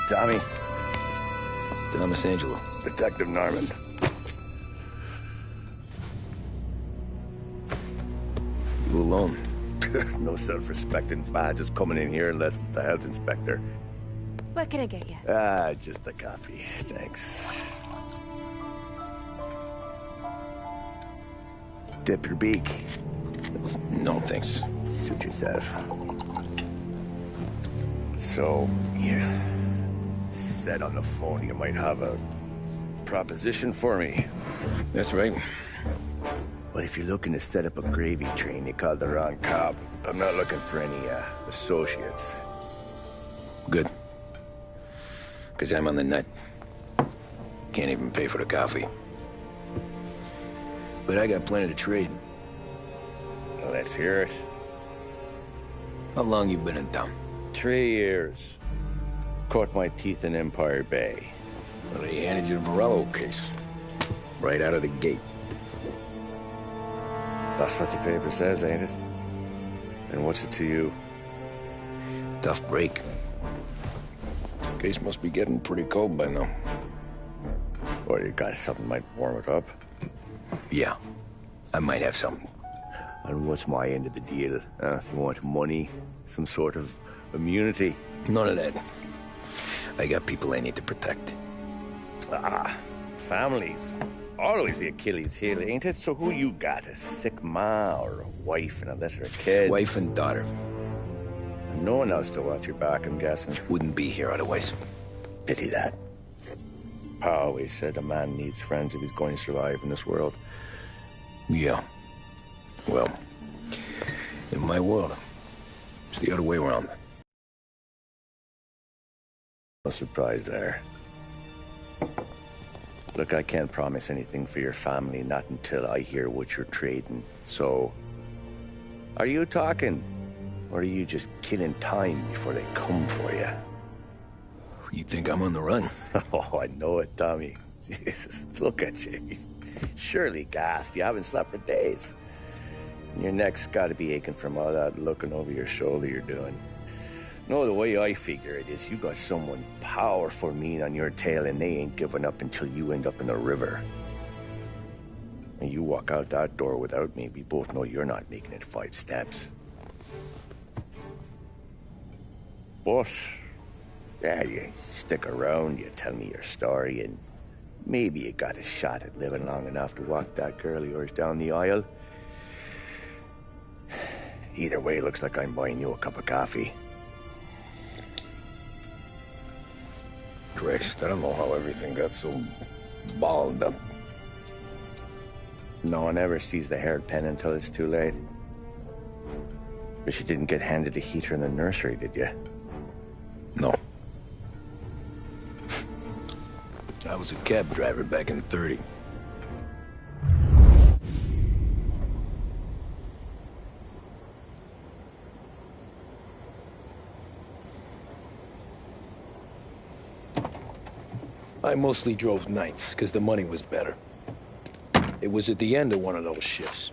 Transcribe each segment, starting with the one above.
Tommy. Thomas Angelo. Detective Norman. You alone? No self-respecting badges coming in here unless it's the health inspector. What can I get you? Just a coffee. Thanks. Dip your beak. No, thanks. Suit yourself. So, you said on the phone you might have a proposition for me. That's right. Well, if you're looking to set up a gravy train, you called the wrong cop. I'm not looking for any, associates. Good. Because I'm on the nut. Can't even pay for the coffee. But I got plenty to trade. Well, let's hear it. How long you been in town? 3 years. Caught my teeth in Empire Bay. Well, they handed you the Morello case. Right out of the gate. That's what the paper says, ain't it? And what's it to you? Tough break. Case must be getting pretty cold by now. Or you got something might warm it up? Yeah, I might have something. And what's my end of the deal? You want money? Some sort of immunity? None of that. I got people I need to protect. Families. Always the Achilles heel, ain't it? So who you got? A sick ma or a wife and a litter of kids? Wife and daughter. And no one else to watch your back, I'm guessing. Wouldn't be here otherwise. Pity that. Pa always said a man needs friends if he's going to survive in this world. Yeah. Well, in my world, it's the other way around. No surprise there. Look, I can't promise anything for your family, not until I hear what you're trading. So, are you talking? Or are you just killing time before they come for you? You think I'm on the run? Oh, I know it, Tommy. Jesus, look at you. Surely gassed. You haven't slept for days. And your neck's got to be aching from all that looking over your shoulder you're doing. No, the way I figure it is you got someone powerful mean on your tail and they ain't giving up until you end up in the river. And you walk out that door without me, we both know you're not making it 5 steps. But, yeah, you stick around, you tell me your story, and maybe you got a shot at living long enough to walk that girl of yours down the aisle. Either way, looks like I'm buying you a cup of coffee. Christ, I don't know how everything got so balled up. No one ever sees the haired pen until it's too late. But you didn't get handed a heater in the nursery, did you? No. I was a cab driver back in '30. I mostly drove nights, because the money was better. It was at the end of one of those shifts,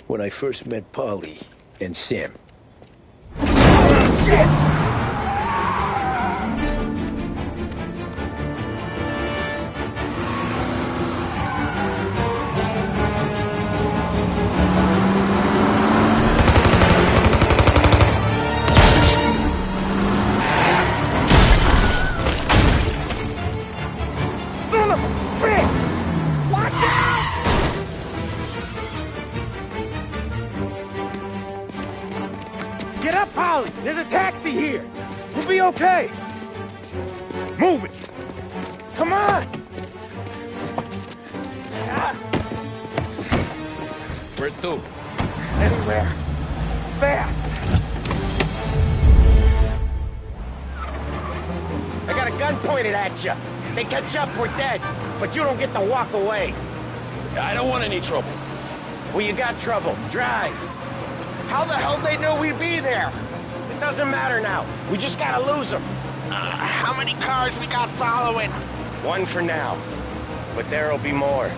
when I first met Polly and Sam. Shit! Get up, Polly! There's a taxi here! We'll be okay! Move it! Come on! Where to? Anywhere. Fast! I got a gun pointed at you. They catch up, we're dead. But you don't get to walk away. I don't want any trouble. Well, you got trouble. Drive. How the hell they know we'd be there? It doesn't matter now. We just gotta lose them. How many cars we got following? One for now. But there'll be more.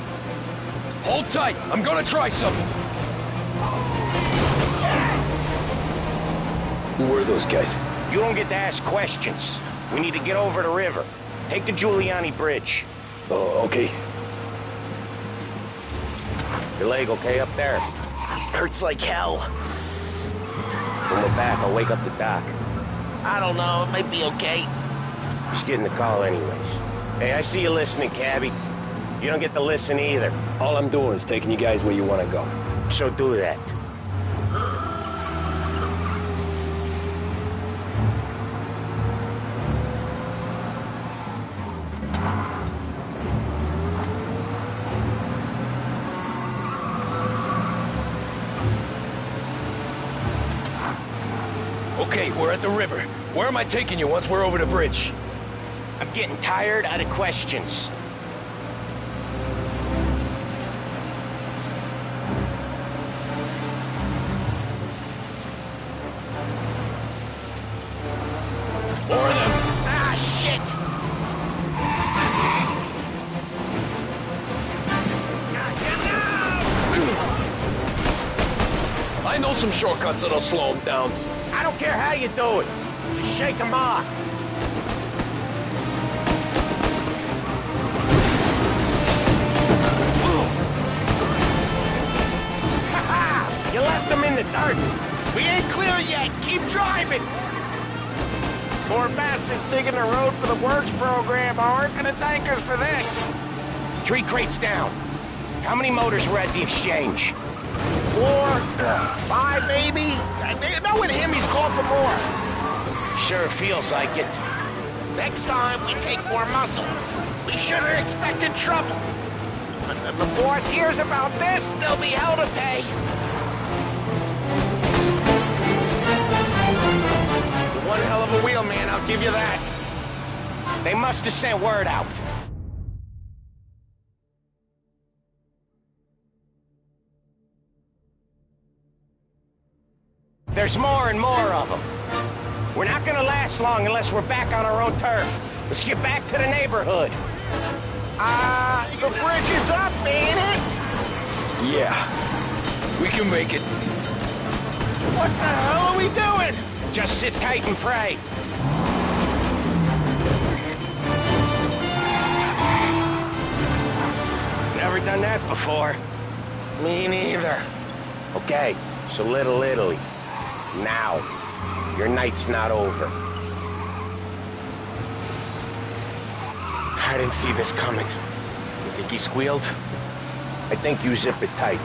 Hold tight. I'm gonna try something. Who were those guys? You don't get to ask questions. We need to get over the river. Take the Giuliani Bridge. Oh, okay. Your leg okay up there? Hurts like hell. When we're back, I'll wake up the doc. I don't know, it might be okay. Just getting the call anyways. Hey, I see you listening, cabbie. You don't get to listen either. All I'm doing is taking you guys where you want to go. So do that. Okay, we're at the river. Where am I taking you once we're over the bridge? I'm getting tired of the questions. More of them. Ah, shit! I know some shortcuts that'll slow them down. I don't care how you do it. Just shake them off. Ha-ha! You left them in the dirt. We ain't clear yet. Keep driving. Poor bastards digging the road for the works program aren't gonna thank us for this. 3 crates down. How many motors were at the exchange? 4, 5 maybe? Knowing him, he's called for more. Sure feels like it. Next time, we take more muscle. We should have expected trouble. But if the boss hears about this, there'll be hell to pay. You're one hell of a wheelman, I'll give you that. They must have sent word out. There's more and more of them. We're not gonna last long unless we're back on our own turf. Let's get back to the neighborhood. The bridge is up, ain't it? Yeah. We can make it. What the hell are we doing? Just sit tight and pray. Never done that before. Me neither. Okay, so Little Italy. Now. Your night's not over. I didn't see this coming. You think he squealed? I think you zip it tight.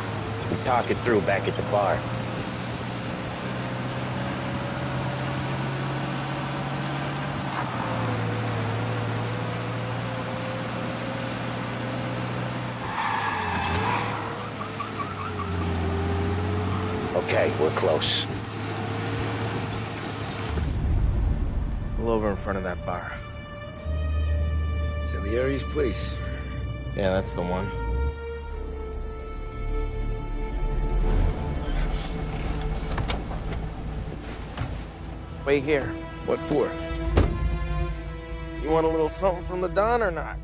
We talk it through back at the bar. Okay, we're close. Pull over in front of that bar. Salieri's place. Yeah, that's the one. Wait here. What for? You want a little something from the Don or not?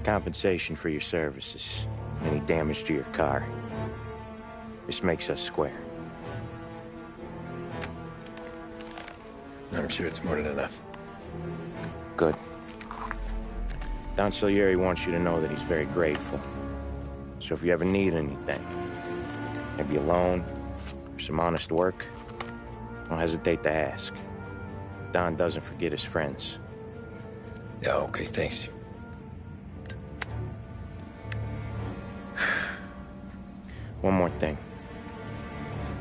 Compensation for your services. Any damage to your car. This makes us square. I'm sure it's more than enough. Good. Don Salieri wants you to know that he's very grateful. So if you ever need anything, maybe a loan or some honest work, don't hesitate to ask. Don doesn't forget his friends. Yeah, okay, thanks. One more thing.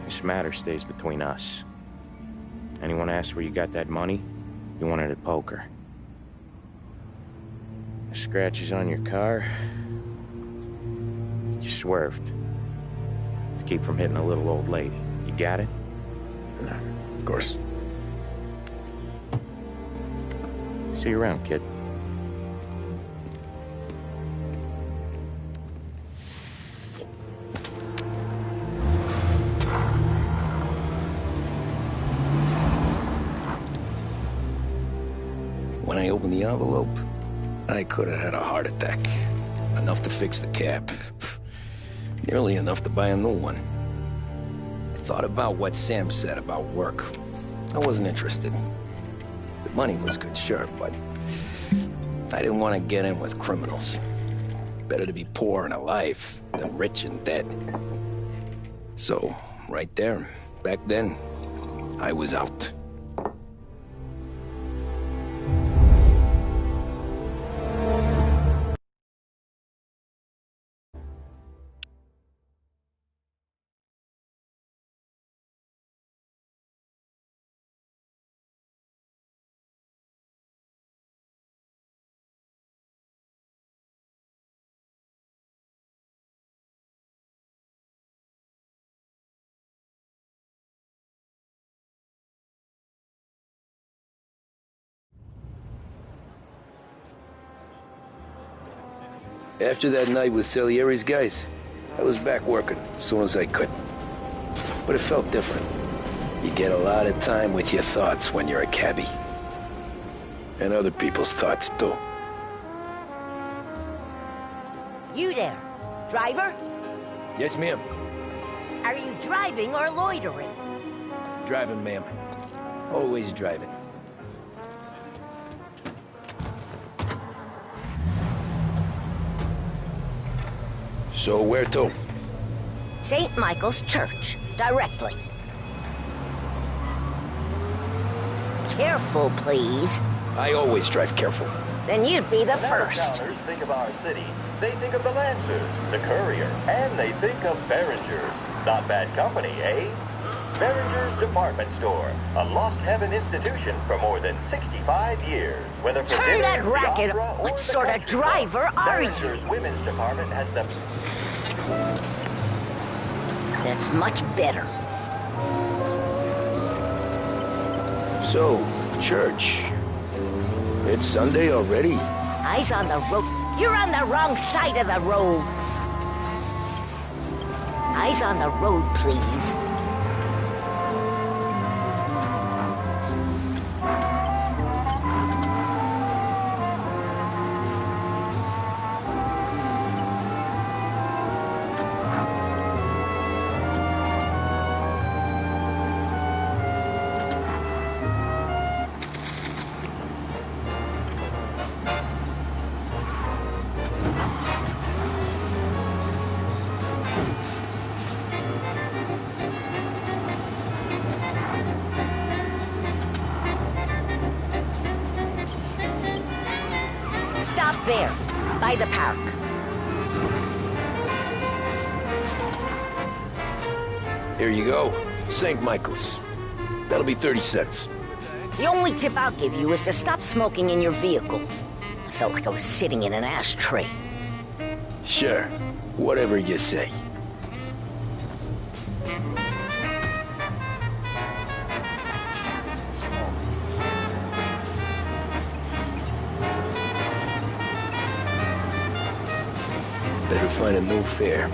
This matter stays between us. Anyone asks where you got that money, you won it at poker. The scratches on your car, you swerved to keep from hitting a little old lady. You got it? No, of course. See you around, kid. When I opened the envelope, I could have had a heart attack. Enough to fix the cap. Nearly enough to buy a new one. I thought about what Sam said about work. I wasn't interested. The money was good, sure, but I didn't want to get in with criminals. Better to be poor and alive than rich and dead. So, right there, back then, I was out. After that night with Salieri's guys, I was back working as soon as I could. But it felt different. You get a lot of time with your thoughts when you're a cabbie. And other people's thoughts, too. You there, driver? Yes, ma'am. Are you driving or loitering? Driving, ma'am. Always driving. So where to? St. Michael's Church, directly. Careful, please. I always drive careful. Then you'd be the first. Out-of-towners think of our city. They think of the Lancers, the Courier, and they think of Behringer's. Not bad company, eh? Behringer's Department Store, a lost heaven institution for more than 65 years. Whether for Turn dinner, that the racket opera, up. or What the sort of country club, driver are you? Behringer's Women's Department has the... That's much better. So, church. It's Sunday already? Eyes on the road. You're on the wrong side of the road. Eyes on the road, please. Stop there, by the park. Here you go. St. Michael's. That'll be 30 cents. The only tip I'll give you is to stop smoking in your vehicle. I felt like I was sitting in an ashtray. Sure. Whatever you say. Better find a new fare.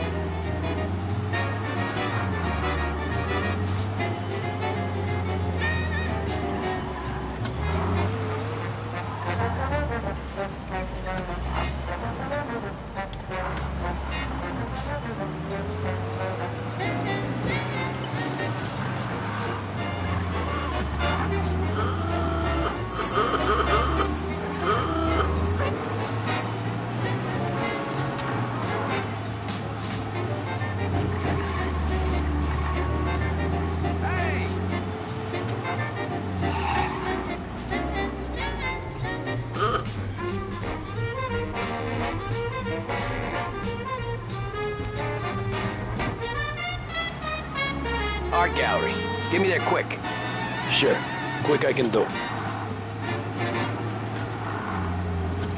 Art gallery. Get me there quick. Sure. Quick I can do.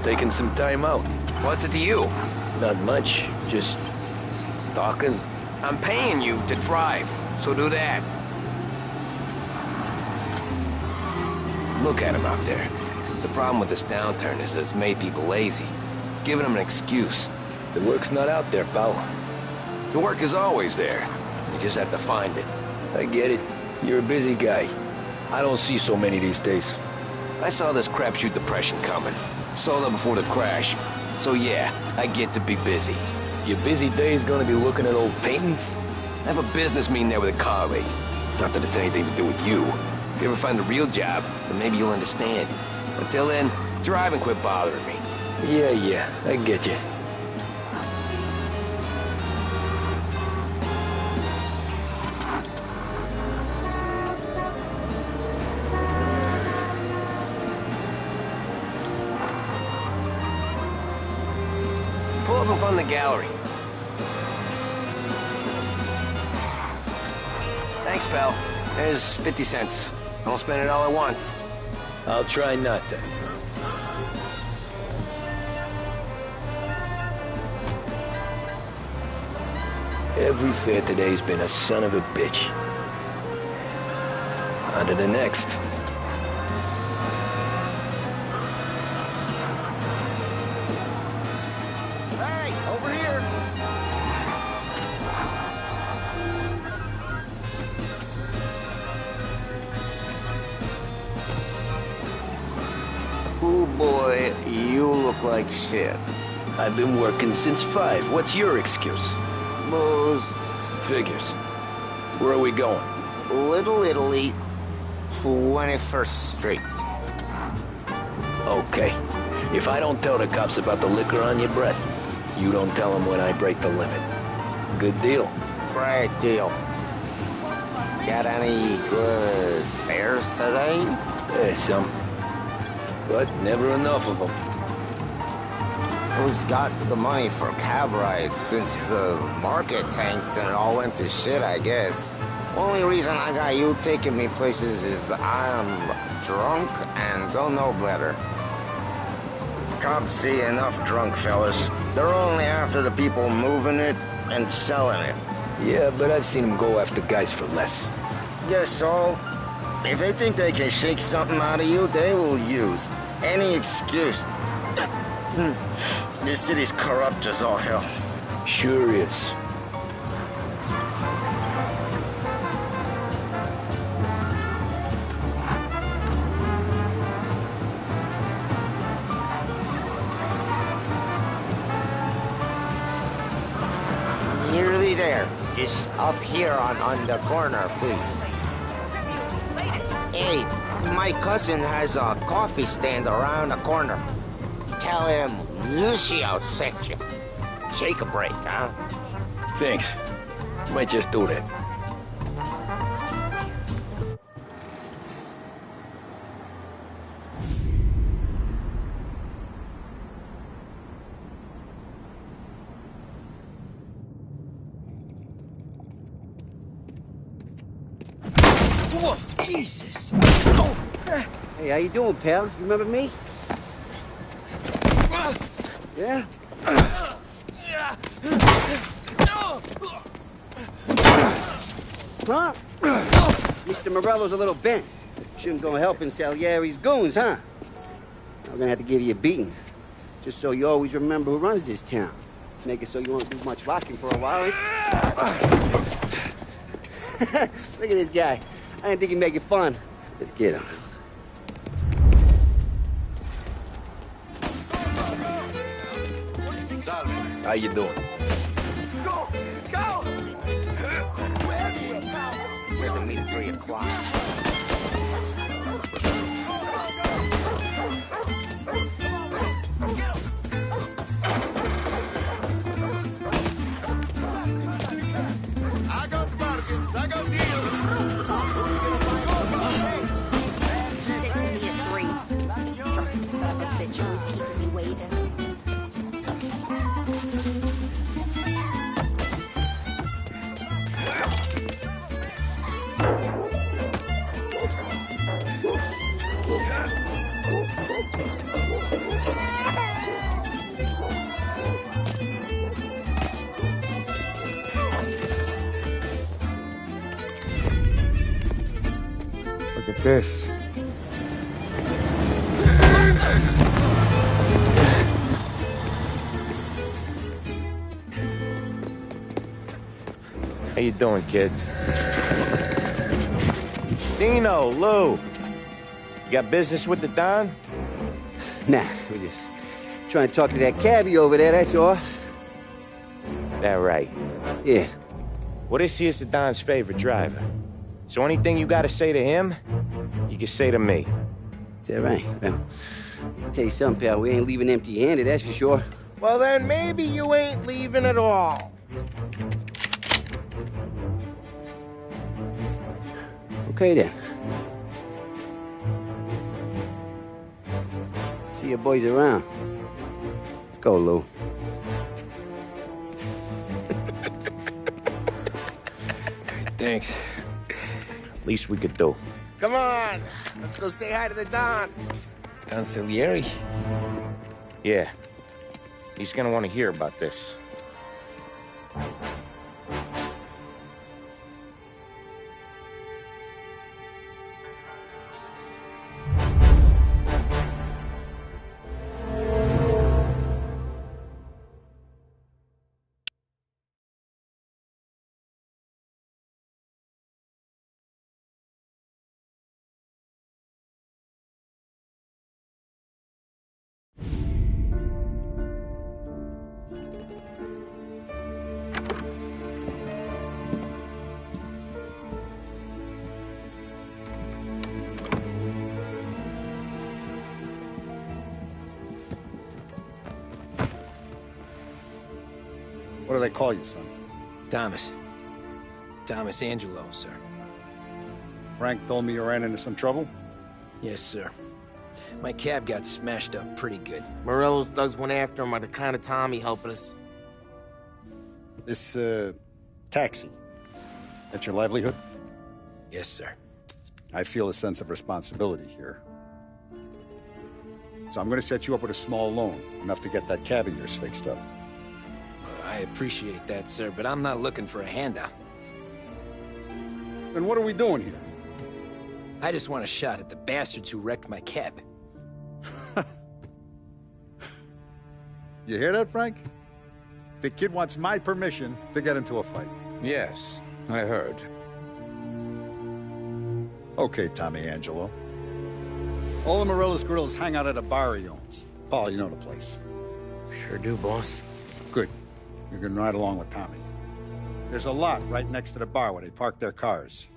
Taking some time out. What's it to you? Not much. Just talking. I'm paying you to drive, so do that. Look at him out there. The problem with this downturn is that it's made people lazy. Giving them an excuse. The work's not out there, pal. The work is always there. You just have to find it. I get it. You're a busy guy. I don't see so many these days. I saw this crapshoot depression coming. Sold up before the crash. So yeah, I get to be busy. Your busy day's gonna be looking at old paintings? I have a business meeting there with a colleague. Not that it's anything to do with you. If you ever find a real job, then maybe you'll understand. Until then, drive and quit bothering me. Yeah, I get you. Pull up in front of the gallery. Thanks, pal. There's 50 cents. Don't spend it all at once. I'll try not to. Every fare today's been a son of a bitch. On to the next. Hey, over here! Ooh, boy, you look like shit. I've been working since 5. What's your excuse? Booze. Figures. Where are we going? Little Italy, 21st Street. Okay. If I don't tell the cops about the liquor on your breath, you don't tell them when I break the limit. Good deal. Great deal. Got any good fares today? There's some. But never enough of them. Who's got the money for cab rides since the market tanked and it all went to shit, I guess? Only reason I got you taking me places is I'm drunk and don't know better. Cops see enough drunk fellas. They're only after the people moving it and selling it. Yeah, but I've seen them go after guys for less. Guess so. If they think they can shake something out of you, they will use any excuse. This city's corrupt as all hell. Sure is. Nearly there. Just up here on the corner, please. Hey, my cousin has a coffee stand around the corner. Tell him Lucio sent you. Take a break, huh? Thanks. Might just do that. Whoa, Jesus! Hey, how you doing, pal? You remember me? Yeah? Huh? Mr. Morello's a little bent. Shouldn't go helping Salieri's goons, huh? I'm gonna have to give you a beating. Just so you always remember who runs this town. Make it so you won't do much rocking for a while. Look at this guy. I didn't think he'd make it fun. Let's get him. How you doing? Go! Go! Said to meet 3 o'clock. I got bargains, I got deals. He said to me at 3. Drunken son of a bitch always keeping me waiting. this. How you doing, kid? Dino, Lou. You got business with the Don? Nah, we just trying to talk to that cabbie over there, that's all. That right. Yeah. Well, this here's the Don's favorite driver. So anything you gotta say to him, you can say to me. Is that right? Well, I'll tell you something, pal. We ain't leaving empty-handed, that's for sure. Well, then maybe you ain't leaving at all. Okay, then. See your boys around. Let's go, Lou. Thanks. Least we could do. Come on, let's go say hi to the Don. Don Salieri? Yeah. He's gonna want to hear about this. What do they call you, son? Thomas. Thomas Angelo, sir. Frank told me you ran into some trouble? Yes, sir. My cab got smashed up pretty good. Morello's thugs went after him on account of Tommy helping us. This, taxi. That's your livelihood? Yes, sir. I feel a sense of responsibility here. So I'm gonna set you up with a small loan, enough to get that cab of yours fixed up. I appreciate that, sir, but I'm not looking for a handout. Then what are we doing here? I just want a shot at the bastards who wrecked my cab. You hear that, Frank? The kid wants my permission to get into a fight. Yes, I heard. Okay, Tommy Angelo. All the Morello's girls hang out at a bar he owns. Paul, you know the place. Sure do, boss. Good. You can ride along with Tommy. There's a lot right next to the bar where they park their cars.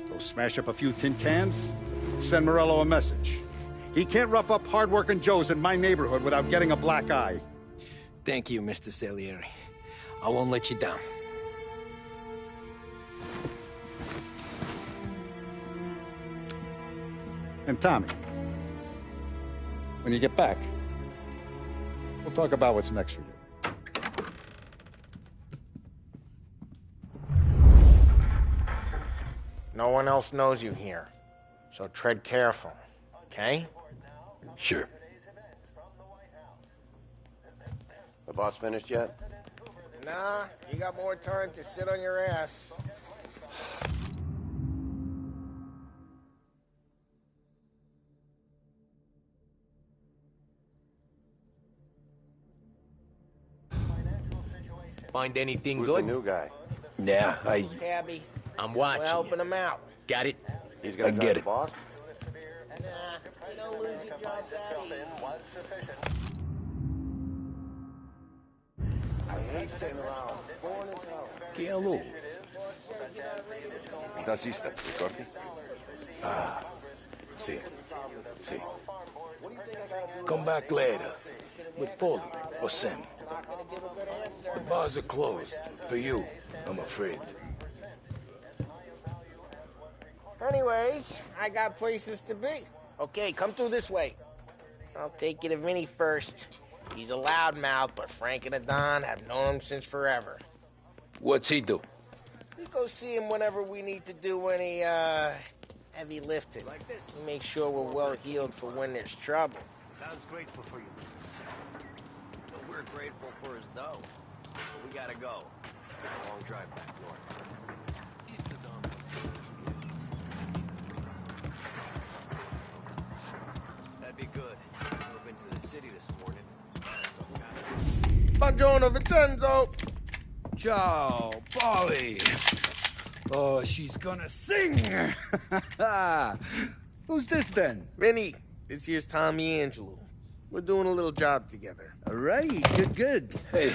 Go smash up a few tin cans, send Morello a message. He can't rough up hard-working Joes in my neighborhood without getting a black eye. Thank you, Mr. Salieri. I won't let you down. And Tommy, when you get back, we'll talk about what's next for you. No one else knows you here, so tread careful, okay? Sure. The boss finished yet? Nah, you got more time to sit on your ass. Find anything Who's good? the new guy? Yeah, Cabby. I'm watching. We're helping him out. Got it? He's gonna I drive get the it. boss? Nah, you don't lose your job that easy. I hate sitting around. Boring as hell. Che a lui? Il tassista, ricordi? Ah, sì, sì. Come back later. With Paulie or Sam. The bars are closed. For you, I'm afraid. Anyways, I got places to be. Okay, come through this way. I'll take you to Vinny first. He's a loudmouth, but Frank and the Don have known him since forever. What's he do? We go see him whenever we need to do any, heavy lifting. We make sure we're well healed for when there's trouble. Don's grateful for you. But we're grateful for his dough. So we gotta go. A long drive back north. be good. I've been to the city this morning. Buongiorno, Vincenzo. Ciao, Polly. Oh, she's gonna sing. Who's this then? Vinny, this here's Tommy Angelo. We're doing a little job together. All right, good. Hey,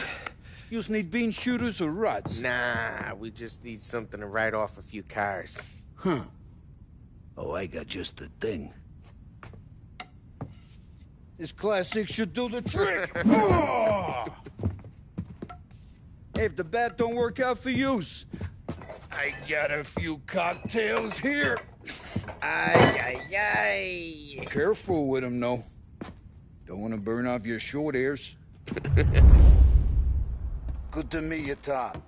you just need bean shooters or rods? Nah, we just need something to write off a few cars. Huh. Oh, I got just the thing. This classic should do the trick. Oh! Hey, if the bat don't work out for yous, I got a few cocktails here. Ay, ay, ay. Careful with them, though. Don't want to burn off your short hairs. Good to meet you, Todd.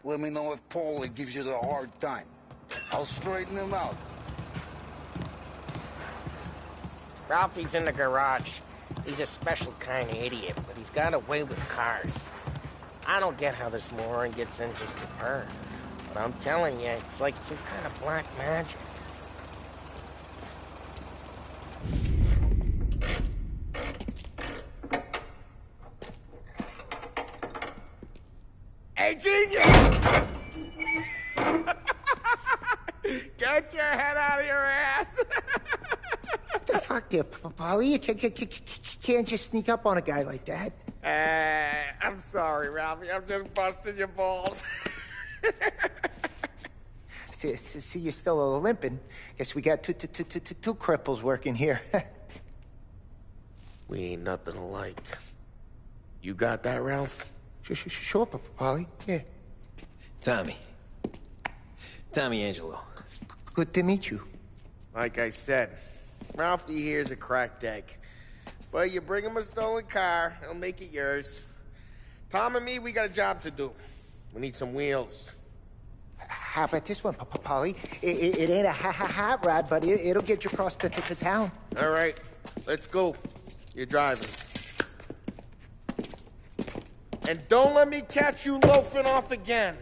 Let me know if Paulie gives you the hard time. I'll straighten him out. Ralphie's in the garage. He's a special kind of idiot, but he's got a way with cars. I don't get how this moron gets in just to burn. But I'm telling you, it's like some kind of black magic. Hey, genius! Get your head out of your ass! What the fuck there, Polly? You can't just sneak up on a guy like that. I'm sorry, Ralphie. I'm just busting your balls. See, you're still limping. Guess we got two cripples working here. We ain't nothing alike. You got that, Ralph? Sure, Polly. Yeah. Tommy Angelo. Good to meet you. Like I said, Ralphie here's a cracked egg. But you bring him a stolen car, he'll make it yours. Tom and me, we got a job to do. We need some wheels. How about this one, Polly? It ain't a hot rod, but it'll get you across to town. All right, let's go. You're driving. And don't let me catch you loafing off again.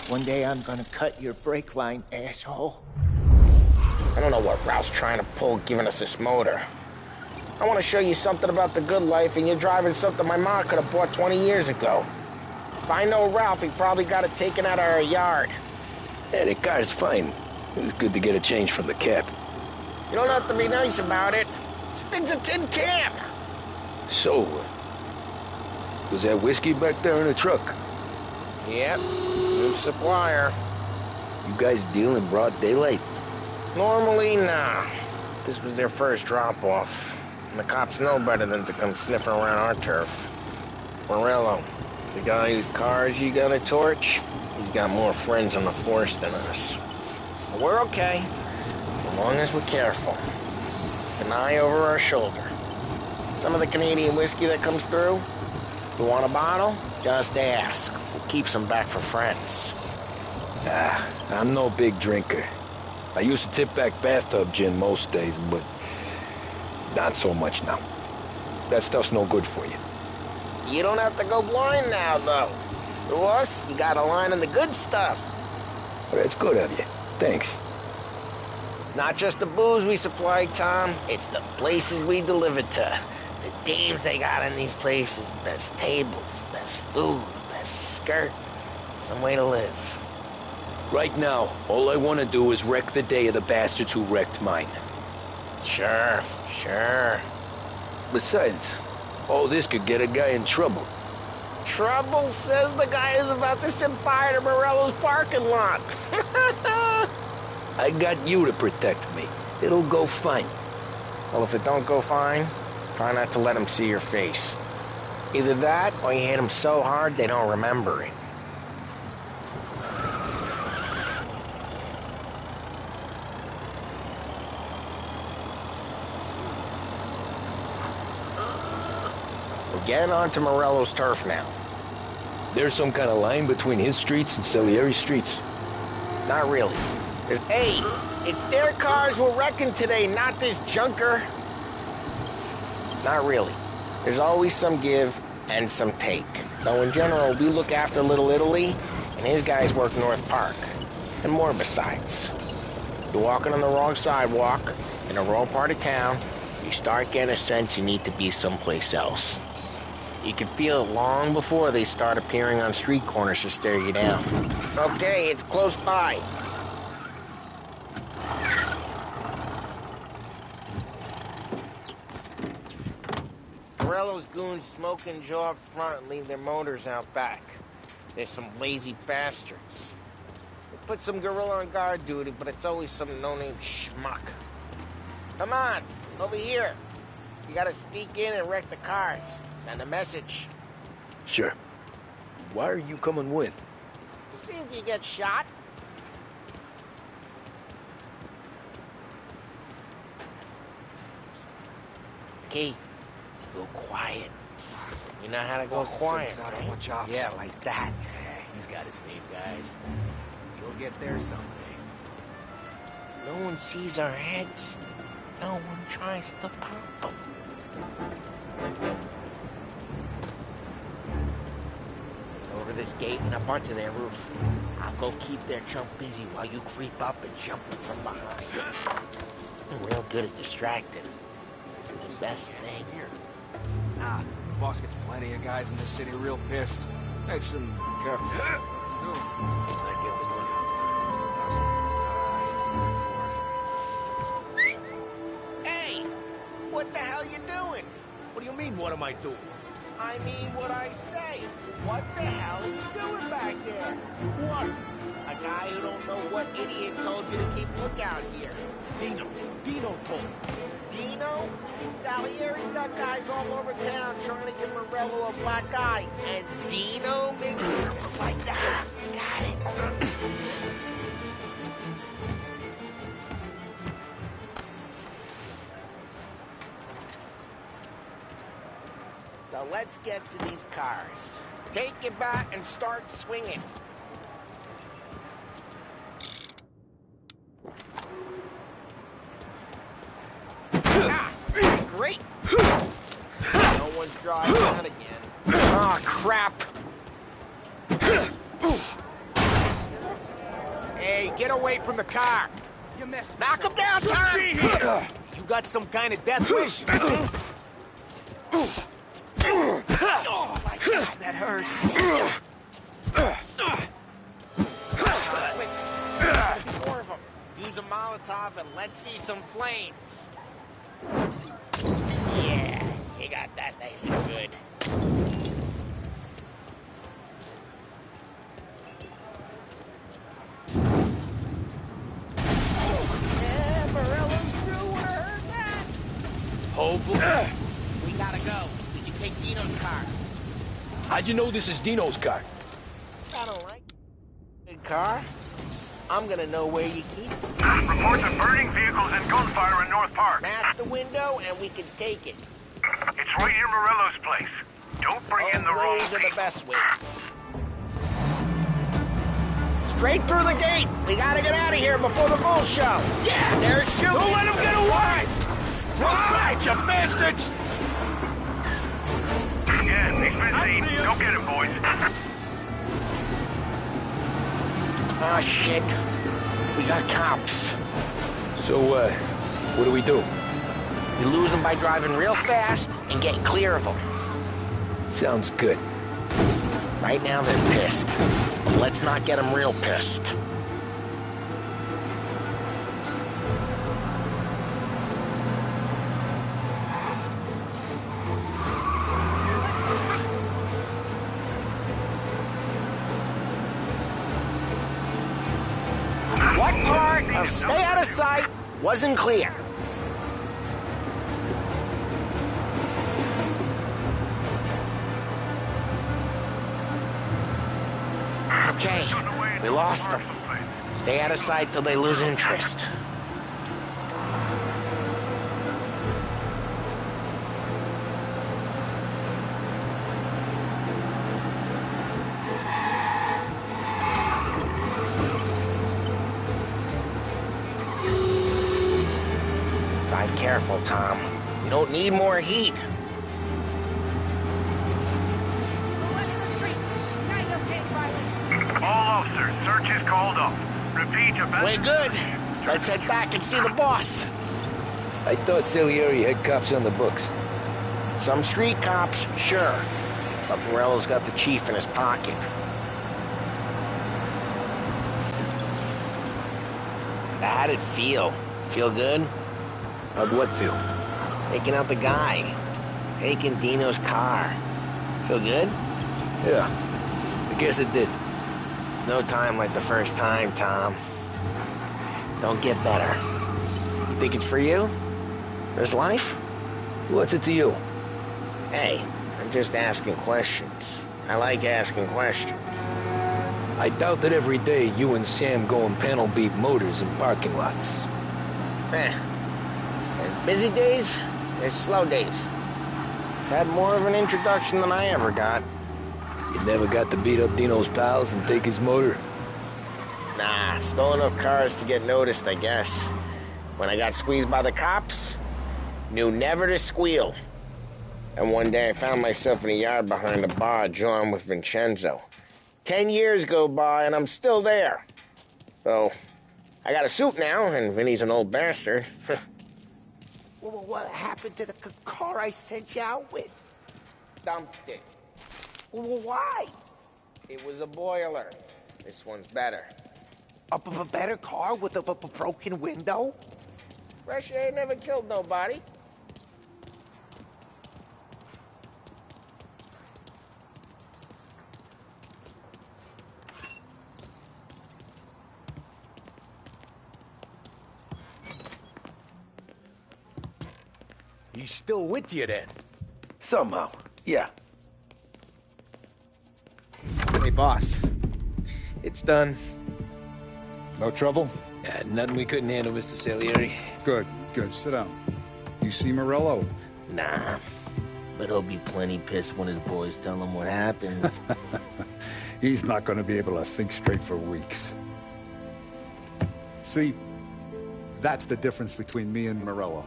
One day I'm gonna cut your brake line, asshole. I don't know what Ralph's trying to pull giving us this motor. I want to show you something about the good life, and you're driving something my mom could have bought 20 years ago. If I know Ralph, he probably got it taken out of our yard. Yeah, the car's fine. It's good to get a change from the cab. You don't have to be nice about it. This thing's a tin can. So, was that whiskey back there in the truck? Yep, new supplier. You guys deal in broad daylight? Normally, nah. This was their first drop-off. And the cops know better than to come sniffing around our turf. Morello, the guy whose cars you got a torch, he's got more friends on the force than us. But we're okay, as long as we're careful. An eye over our shoulder. Some of the Canadian whiskey that comes through, if you want a bottle, just ask. We'll keep some back for friends. I'm no big drinker. I used to tip back bathtub gin most days, but not so much now. That stuff's no good for you. You don't have to go blind now, though. To us, you got a line in the good stuff. Well, that's good of you. Thanks. Not just the booze we supply, Tom. It's the places we deliver to. The dames they got in these places. Best tables, best food, best skirt. Some way to live. Right now, all I want to do is wreck the day of the bastards who wrecked mine. Sure. Besides, all this could get a guy in trouble. Trouble, says the guy who's about to set fire to Morello's parking lot. I got you to protect me. It'll go fine. Well, if it don't go fine, try not to let them see your face. Either that, or you hit them so hard they don't remember it. We're getting onto Morello's turf now. There's some kind of line between his streets and Salieri's streets? Not really. Hey, it's their cars we're wrecking today, not this junker. Not really. There's always some give and some take. Though in general, we look after Little Italy, and his guys work North Park. and more besides. You're walking on the wrong sidewalk, in the wrong part of town, you start getting a sense you need to be someplace else. You can feel it long before they start appearing on street corners to stare you down. Okay, it's close by. Morello's goons smoke and jaw up front and leave their motors out back. There's some lazy bastards. They put some gorilla on guard duty, but it's always some no-name schmuck. Come on, over here. You gotta sneak in and wreck the cars. Send a message. Sure. Why are you coming with? To see if you get shot. Key, go quiet. You know how to go quiet, right? Yeah, like that. He's got his name, guys. You'll get there someday. No one sees our heads. No one tries to pop them. Over this gate and up onto their roof. I'll go keep their chump busy while you creep up and jump them from behind. I'm real good at distracting. It's the best thing. Nah, boss gets plenty of guys in this city real pissed. Makes them careful. Hey! What the hell you doing? What do you mean, what am I doing? I mean what I say. What the hell are you doing back there? What? A guy who don't know what idiot told you to keep lookout here. Dino told me. Dino? Salieri's got guys all over town trying to give Morello a black eye. And Dino makes it just like that. Got it. So let's get to these cars. Take it back and start swinging. Great. No one's driving that again. Ah, crap. Hey, get away from the car. You missed. Knock him down, Tom. You got some kind of death wish? That hurts. Four of them. Use a Molotov and let's see some flames. Yeah, you got that nice and good. Yeah, Morello's through. Wanna heard that? Oh, boy. We gotta go. Did you take Dino's car? How'd you know this is Dino's car? I don't like good car. I'm gonna know where you keep it. Reports of burning vehicles and gunfire in North Park. Smash the window and we can take it. It's right near Morello's place. Don't bring in the wrong ways are the best ways. Straight through the gate. We gotta get out of here before the bull show. Yeah, they're shooting. Don't let them get away! Right, you bastards! Yeah, he's been seen. Go get him, boys. Oh, shit. We got cops. So, what do we do? We lose them by driving real fast and getting clear of them. Sounds good. Right now they're pissed. But let's not get them real pissed. What part of stay out of sight wasn't clear? Okay, we lost them. Stay out of sight till they lose interest. Drive careful, Tom. We don't need more heat. All officers, search is called off. Repeat about... We're good. Let's head back and see the boss. I thought Salieri had cops on the books. Some street cops, sure. But Morello's got the chief in his pocket. How'd it feel? Feel good? How'd what feel? Taking out the guy. Taking Dino's car. Feel good? Yeah, I guess it did. No time like the first time, Tom. Don't get better. You think it's for you? This life? What's it to you? Hey, I'm just asking questions. I like asking questions. I doubt that every day you and Sam go and panel beat motors in parking lots. There's busy days, there's slow days. I've had more of an introduction than I ever got. You never got to beat up Dino's pals and take his motor? Nah, stole enough cars to get noticed, I guess. When I got squeezed by the cops, knew never to squeal. And one day I found myself in a yard behind a bar drawing with Vincenzo. 10 years go by and I'm still there. So, I got a suit now, and Vinny's an old bastard. Well, what happened to the car I sent you out with? Dumped it. Well, why? It was a boiler. This one's better. A better car with a broken window? Fresh air never killed nobody. He's still with you then? Somehow, yeah. Hey, boss. It's done. No trouble? Yeah, nothing we couldn't handle, Mr. Salieri. Good, good. Sit down. You see Morello? Nah. But he'll be plenty pissed when his boys tell him what happened. He's not going to be able to think straight for weeks. See, that's the difference between me and Morello.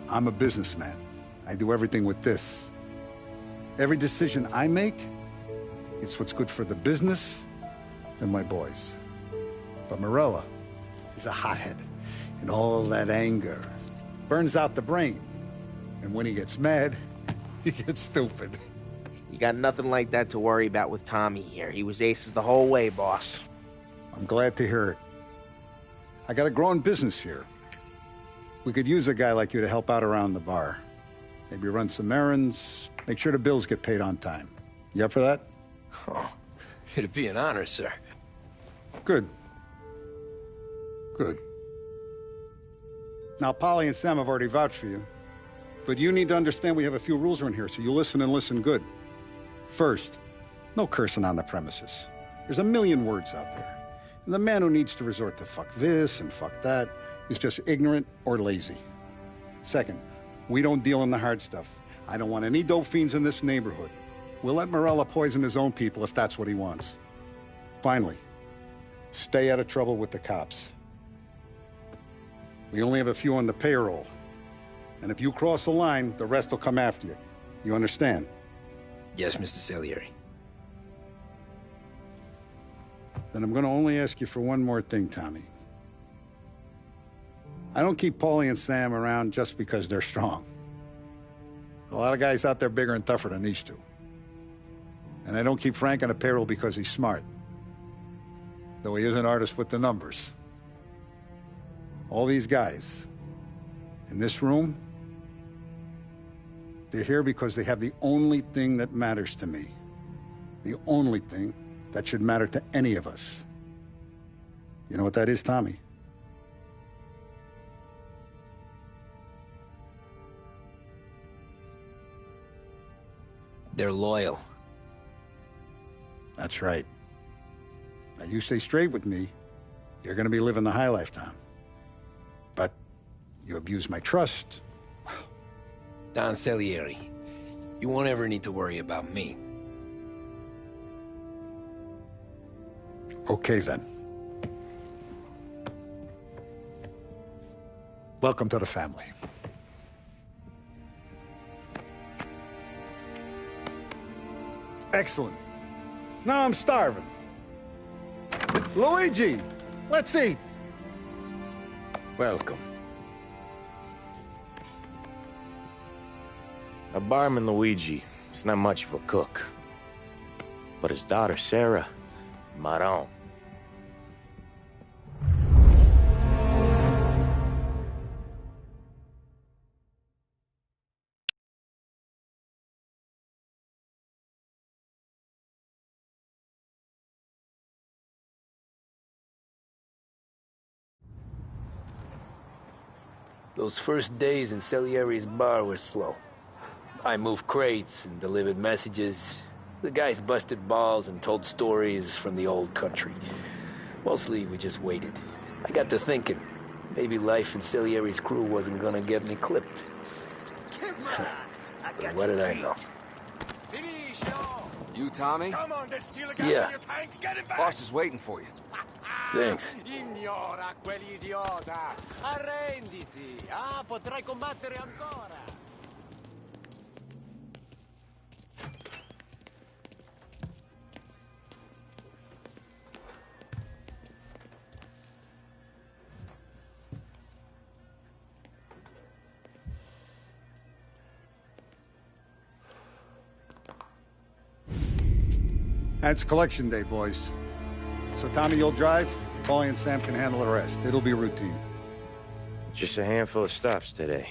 I'm a businessman. I do everything with this. Every decision I make, it's what's good for the business and my boys. But Morello is a hothead, and all that anger burns out the brain. And when he gets mad, he gets stupid. You got nothing like that to worry about with Tommy here. He was aces the whole way, boss. I'm glad to hear it. I got a growing business here. We could use a guy like you to help out around the bar. Maybe run some errands, make sure the bills get paid on time. You up for that? Oh, it'd be an honor, sir. Good. Good. Now, Polly and Sam have already vouched for you. But you need to understand we have a few rules around here, so you listen and listen good. First, no cursing on the premises. There's a million words out there. And the man who needs to resort to fuck this and fuck that is just ignorant or lazy. Second, we don't deal in the hard stuff. I don't want any dope fiends in this neighborhood. We'll let Morello poison his own people if that's what he wants. Finally, stay out of trouble with the cops. We only have a few on the payroll. And if you cross the line, the rest will come after you. You understand? Yes, Mr. Salieri. Then I'm going to only ask you for one more thing, Tommy. I don't keep Paulie and Sam around just because they're strong. A lot of guys out there bigger and tougher than these two. And I don't keep Frank on a payroll because he's smart. Though he is an artist with the numbers. All these guys in this room, they're here because they have the only thing that matters to me. The only thing that should matter to any of us. You know what that is, Tommy? They're loyal. That's right. Now, you stay straight with me, you're gonna be living the high life, Tom. But you abuse my trust. Don Salieri, you won't ever need to worry about me. Okay, then. Welcome to the family. Excellent. Now I'm starving. Luigi, Let's eat. Welcome. Our barman Luigi is not much of a cook. But his daughter Sarah, Maron. Those first days in Salieri's bar were slow. I moved crates and delivered messages. The guys busted balls and told stories from the old country. Mostly, we just waited. I got to thinking, maybe life in Salieri's crew wasn't gonna get me clipped. But what did I know? You, Tommy? Come on, there's still a gas Yeah. in your tank. Get it back. Boss is waiting for you. Thanks. Ignora quell'idiota! Arrenditi! Ah, potrai combattere ancora! And it's collection day, boys. So Tommy, you'll drive. Paulie and Sam can handle the rest. It'll be routine. Just a handful of stops today.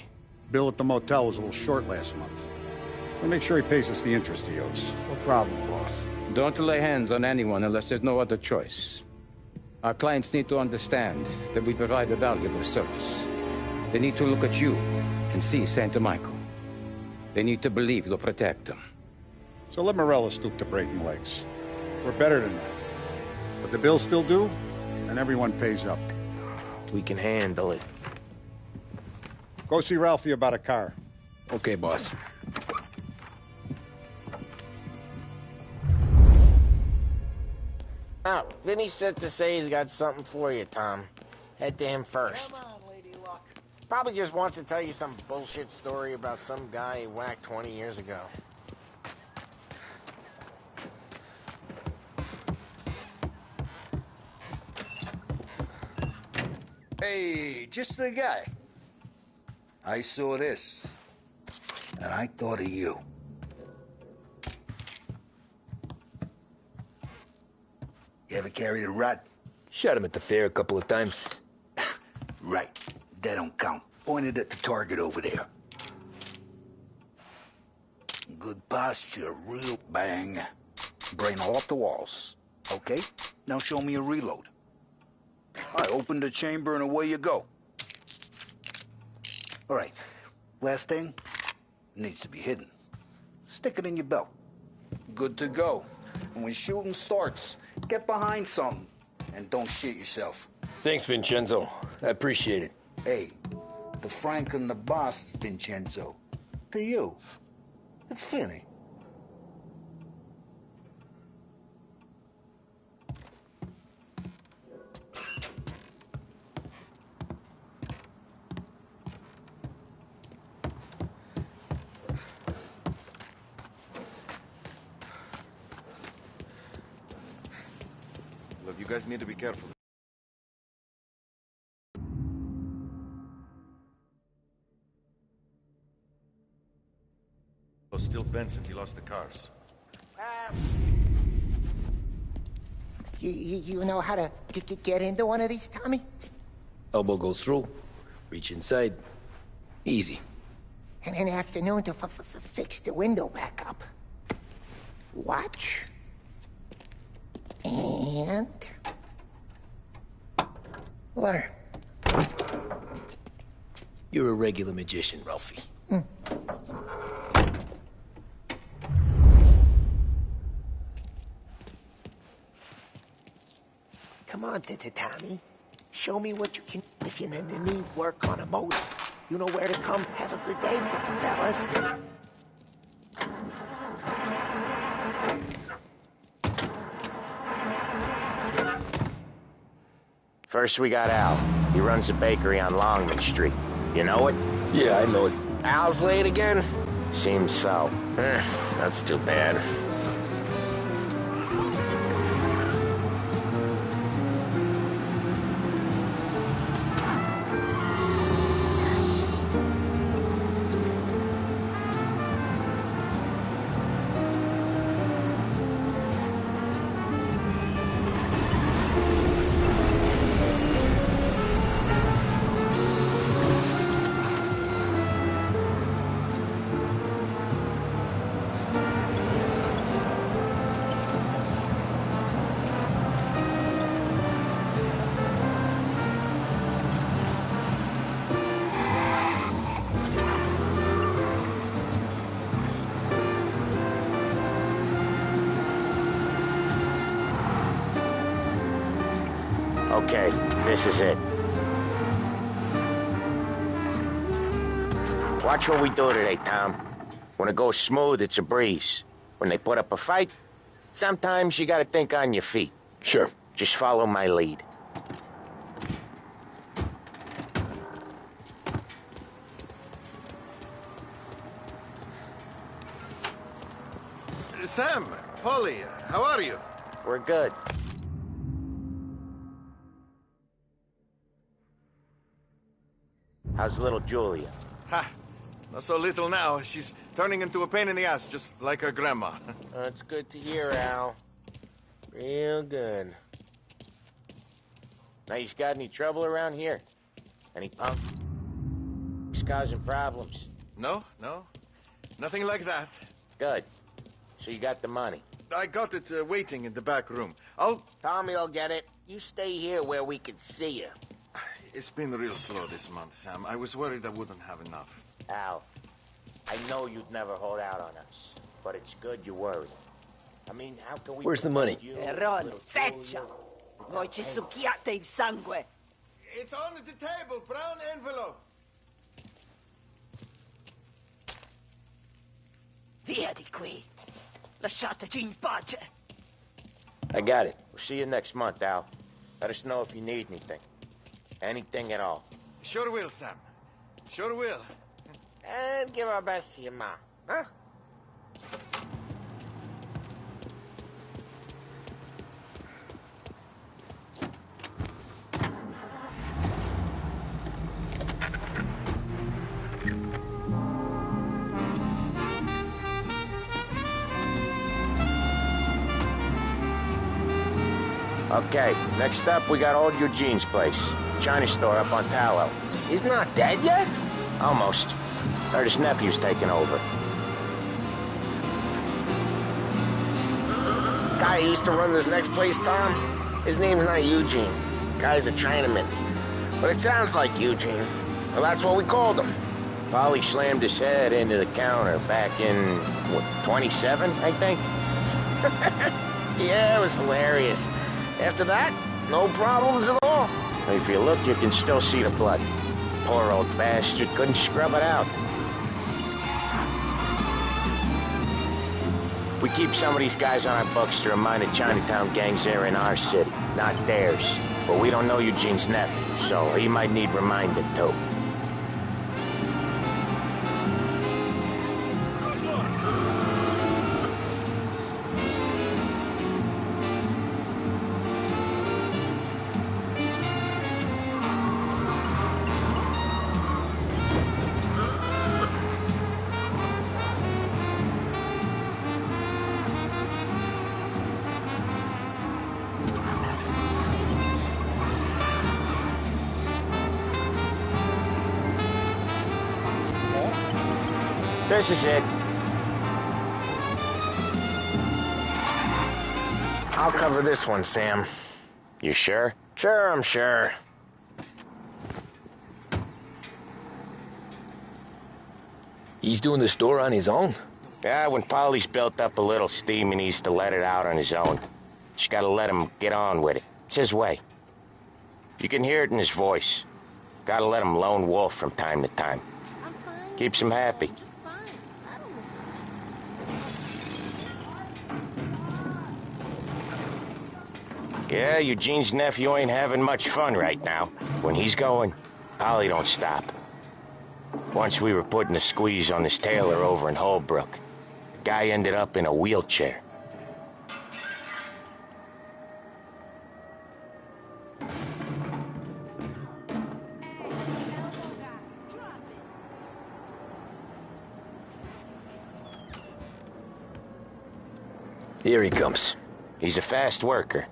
Bill at the motel was a little short last month. So make sure he pays us the interest he owes. No problem, boss. Don't lay hands on anyone unless there's no other choice. Our clients need to understand that we provide a valuable service. They need to look at you and see Santa Michael. They need to believe you'll protect them. So let Morella stoop to breaking legs. We're better than that. But the bill's still due, and everyone pays up. We can handle it. Go see Ralphie about a car. Okay, boss. Oh, Vinny said to say he's got something for you, Tom. Head to him first. Probably just wants to tell you some bullshit story about some guy he whacked 20 years ago. Hey, just the guy. I saw this, and I thought of you. You ever carried a rat? Shot him at the fair a couple of times. Right. That don't count. Pointed at the target over there. Good posture, real bang. Brain all off the walls. Okay? Now show me a reload. I open the chamber and away you go. All right. Last thing. Needs to be hidden. Stick it in your belt. Good to go. And when shooting starts, get behind something. And don't shit yourself. Thanks, Vincenzo. I appreciate it. Hey, the Frank and the boss, Vincenzo. To you. It's Finny. Look, you guys need to be careful. Still bent since he lost the cars. You know how to get into one of these, Tommy? Elbow goes through. Reach inside. Easy. And in the afternoon to fix the window back up. Watch. And... learn. You're a regular magician, Ralphie. Come on, Tommy. Show me what you can. If you need work on a motor, you know where to come. Have a good day, fellas. First we got Al. He runs a bakery on Longman Street. You know it? Yeah, I know it. Al's late again? Seems so. That's too bad. Okay, this is it. Watch what we do today, Tom. When it goes smooth, it's a breeze. When they put up a fight, sometimes you gotta think on your feet. Sure. Just follow my lead. Sam, Polly, how are you? We're good. How's little Julia? Ha! Not so little now. She's turning into a pain in the ass, just like her grandma. That's good to hear, Al. Real good. Now, you got any trouble around here? Any punk? He's causing problems? No, no. Nothing like that. Good. So you got the money? I got it waiting in the back room. Tommy'll get it. You stay here where we can see you. It's been real slow this month, Sam. I was worried I wouldn't have enough. Al, I know you'd never hold out on us, but it's good you're worried. I mean, how can we... Where's the money? Erron, feccialo! Voi ci succhiate il sangue! It's on the table, brown envelope. Via di qui! Lasciateci in pace! I got it. We'll see you next month, Al. Let us know if you need anything. Anything at all. Sure will, Sam. Sure will. And give our best to your mom, huh? Okay, next up we got old Eugene's place. China store up on Tallow. He's not dead yet? Almost. Heard his nephew's taking over. Guy who used to run this next place, Tom? His name's not Eugene. Guy's a Chinaman. But it sounds like Eugene. Well, that's what we called him. Polly slammed his head into the counter back in, what, 27, I think? Yeah, it was hilarious. After that, no problems at all. If you look, you can still see the blood. Poor old bastard couldn't scrub it out. We keep some of these guys on our books to remind the Chinatown gangs they're in our city, not theirs. But we don't know Eugene's nephew, so he might need reminded too. This is it. I'll cover this one, Sam. You sure? Sure, I'm sure. He's doing the store on his own? Yeah, when Polly's built up a little steam, he needs to let it out on his own. Just gotta let him get on with it. It's his way. You can hear it in his voice. Gotta let him lone wolf from time to time. Keeps him happy. Yeah, Eugene's nephew ain't having much fun right now. When he's going, Polly don't stop. Once we were putting a squeeze on this tailor over in Holbrook. The guy ended up in a wheelchair. Here he comes. He's a fast worker.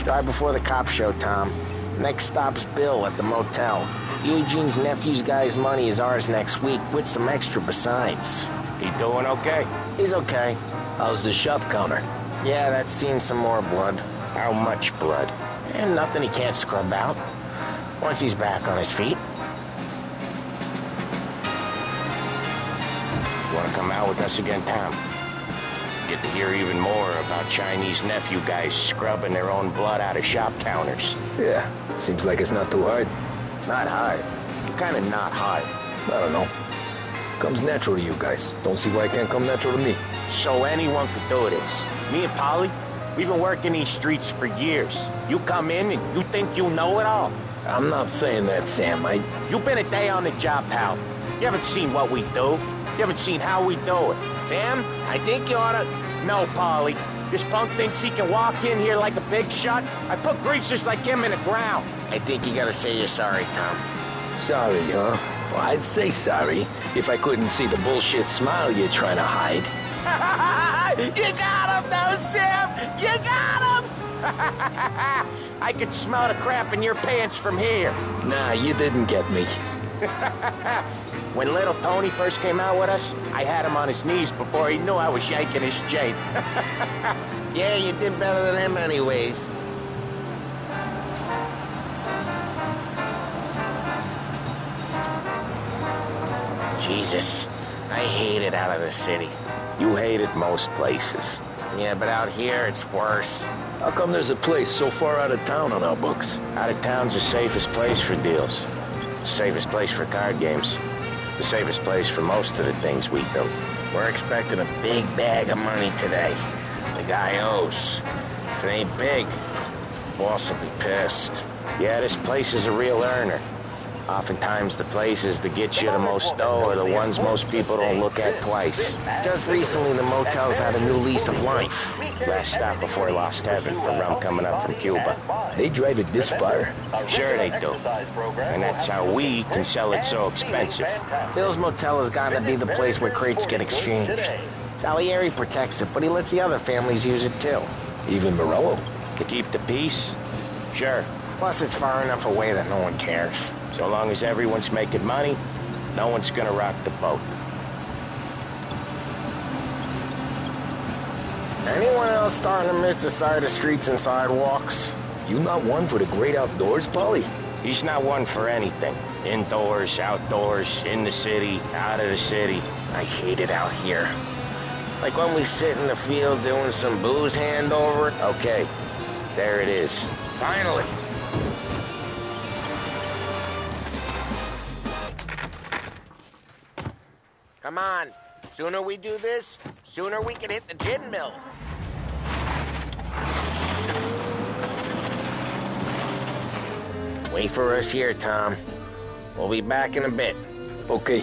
Right before the cop show, Tom. Next stop's Bill at the motel. Eugene's nephew's guy's money is ours next week, with some extra besides. He doing okay? He's okay. How's the shop counter? Yeah, that's seen some more blood. How much blood? And nothing he can't scrub out. Once he's back on his feet. You wanna come out with us again, Tom? get to hear even more about Chinese nephew guys scrubbing their own blood out of shop counters. Yeah, seems like it's not too hard. Not hard. Kinda not hard. I don't know. Comes natural to you guys. Don't see why it can't come natural to me. So anyone could do this. Me and Polly, we've been working these streets for years. You come in and you think you know it all. I'm not saying that, Sam. You've been a day on the job, pal. You haven't seen what we do. You haven't seen how we do it. Sam, I think you oughta... No, Polly. This punk thinks he can walk in here like a big shot. I put greasers like him in the ground. I think you gotta say you're sorry, Tom. Sorry, huh? Well, I'd say sorry if I couldn't see the bullshit smile you're trying to hide. You got him, though, Sam! You got him! I could smell the crap in your pants from here. Nah, you didn't get me. When little Tony first came out with us, I had him on his knees before he knew I was yanking his chain. Yeah, you did better than him anyways. Jesus, I hate it out of the city. You hate it most places. Yeah, but out here, it's worse. How come there's a place so far out of town on our books? Out of town's the safest place for deals. The safest place for card games. The safest place for most of the things we do. We're expecting a big bag of money today. The guy owes. If it ain't big, boss will be pissed. Yeah, this place is a real earner. Oftentimes the places that get you the most dough are the ones most people don't look at twice. Just recently the motels had a new lease of life. Last stop before Lost Heaven for rum coming up from Cuba. They drive it this far? Sure they do. And that's how we can sell it so expensive. Bill's Motel has got to be the place where crates get exchanged. Salieri protects it, but he lets the other families use it too. Even Morello? To keep the peace? Sure. Plus it's far enough away that no one cares. So long as everyone's making money, no one's gonna rock the boat. Anyone else starting to miss the side of streets and sidewalks? You not one for the great outdoors, Polly? He's not one for anything. Indoors, outdoors, in the city, out of the city. I hate it out here. Like when we sit in the field doing some booze handover. Okay, there it is. Finally. Come on. Sooner we do this, sooner we can hit the gin mill. Wait for us here, Tom. We'll be back in a bit. Okay.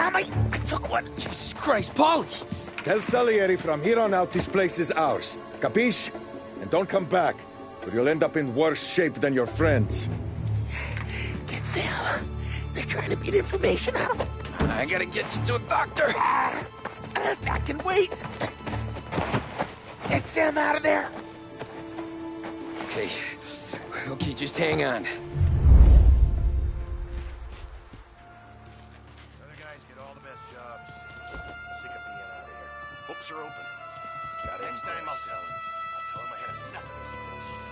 I took one. Jesus Christ, Polly! Tell Salieri from here on out this place is ours. Capiche? And don't come back, or you'll end up in worse shape than your friends. Get Sam. They're trying to beat information out of him. I gotta get you to a doctor. I can wait. Get Sam out of there. Okay. Okay, just hang on. Books are open. Got it. Next time I'll tell him. I'll tell him I had enough of this bullshit.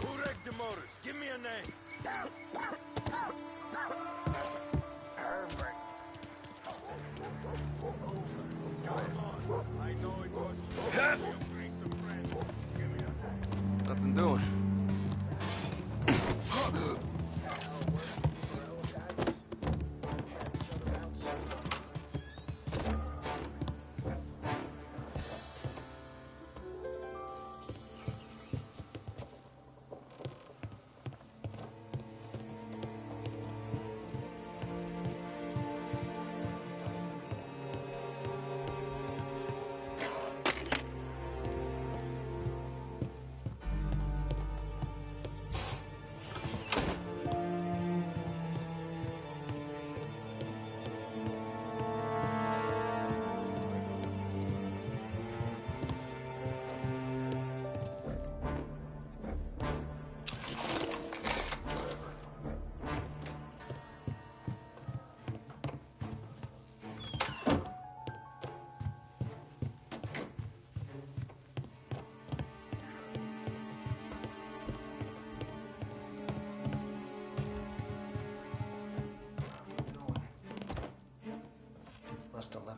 Who wrecked the motors? Give me a name. I know it was you. Nothing doing.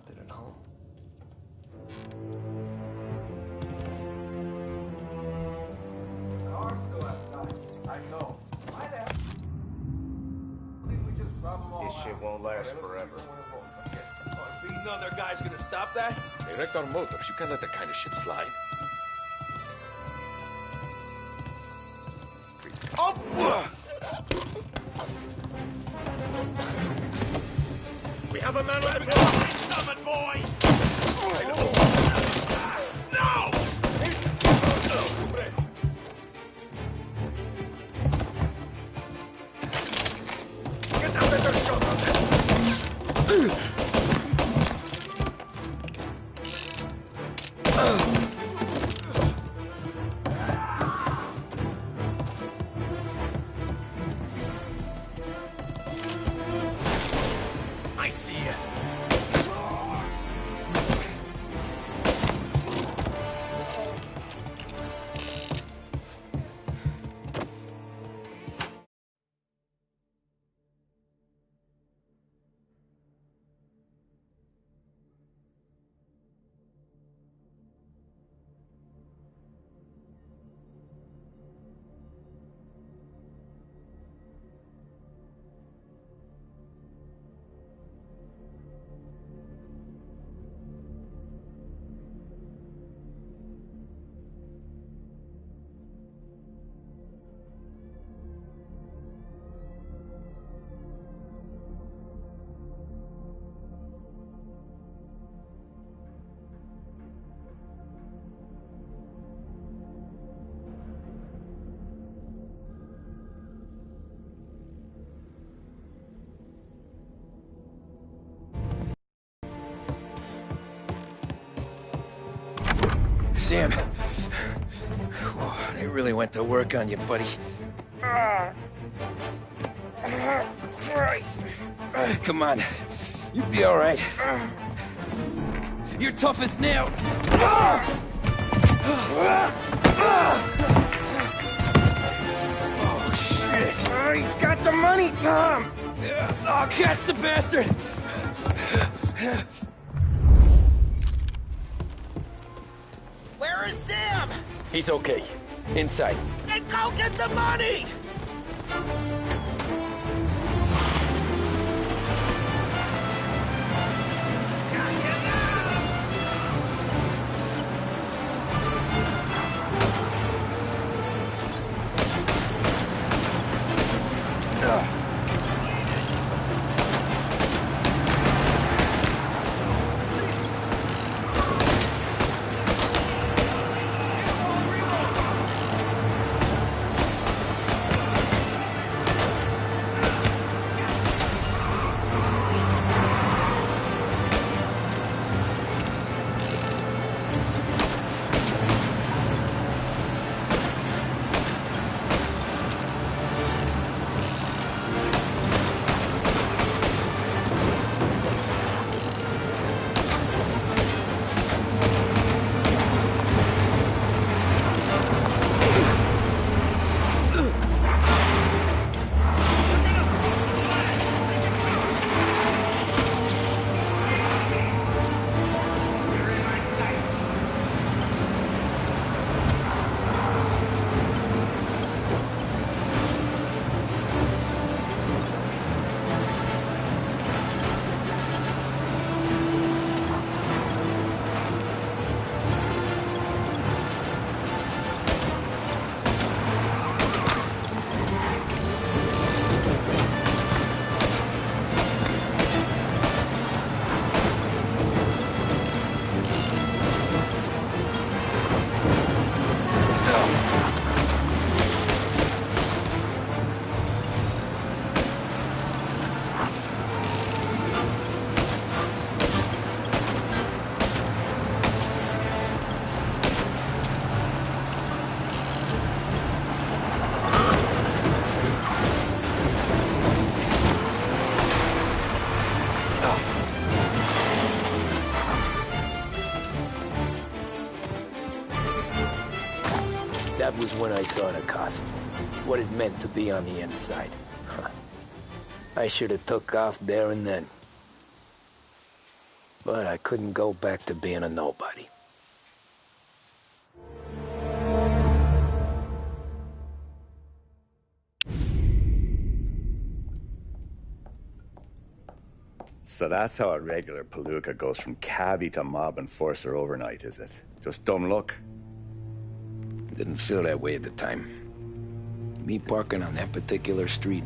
left it at home. The car's still outside. I know. Why the hell? I think we just grab them all This shit out. won't last forever. Beating on their guys gonna stop that? They wrecked our motors. You can't let that kind of shit slide. Oh! We have a man on the floor. Stop it, boys! No! Get a better shot on them. I see you. Sam. They really went to work on you, buddy. Christ. Come on. You'll be all right. You're tough as nails. Oh, shit. He's got the money, Tom. Oh, catch the bastard. Where is Sam? He's okay. Inside. Then go get the money! That was when I saw the cost. What it meant to be on the inside. I should have took off there and then. But I couldn't go back to being a nobody. So that's how a regular palooka goes from cabbie to mob enforcer overnight, is it? Just dumb luck? Didn't feel that way at the time. Me parking on that particular street,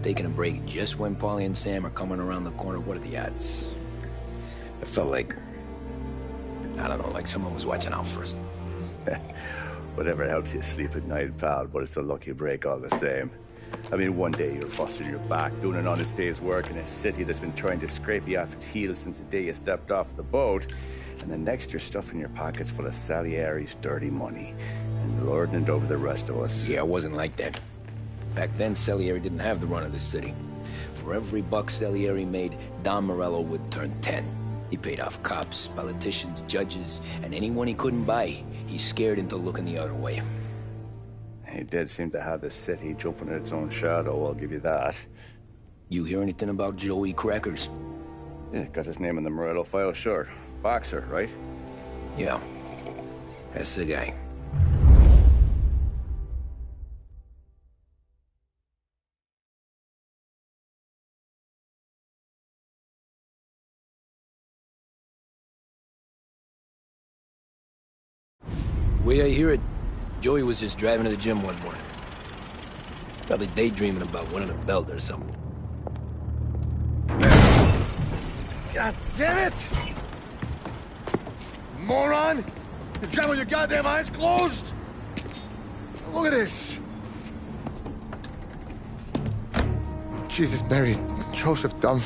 taking a break just when Paulie and Sam are coming around the corner, what are the odds? I felt like, I don't know, like someone was watching out for us. Whatever helps you sleep at night, pal, but it's a lucky break all the same. I mean, one day you're busting your back, doing an honest day's work in a city that's been trying to scrape you off its heels since the day you stepped off the boat, and the next you're stuffing your pockets full of Salieri's dirty money and lording it over the rest of us. Yeah, I wasn't like that. Back then, Salieri didn't have the run of the city. For every buck Salieri made, Don Morello would turn 10. He paid off cops, politicians, judges, and anyone he couldn't buy, he scared into looking the other way. He did seem to have the city jumping in its own shadow, I'll give you that. You hear anything about Joey Crackers? Yeah, got his name in the Morello file, sure. Boxer, right? Yeah, that's the guy. The way I hear it, Joey was just driving to the gym one morning. Probably daydreaming about winning a belt or something. God damn it! Moron! You're driving with your goddamn eyes closed? Look at this! Jesus, Mary, Joseph, Tom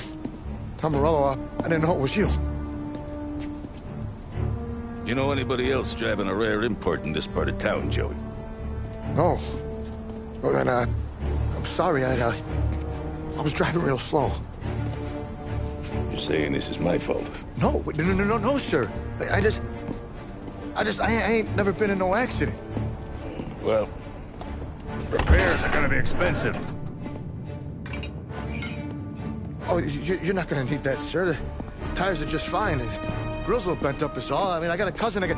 Morello, I didn't know it was you. You know anybody else driving a rare import in this part of town, Joey? No. Well, then, I'm sorry, I was driving real slow. You're saying this is my fault? No, sir. I ain't never been in no accident. Well, repairs are gonna be expensive. Oh, you're not gonna need that, sir. The tires are just fine. The grill's a little bent up is all. I mean, I got a cousin I can...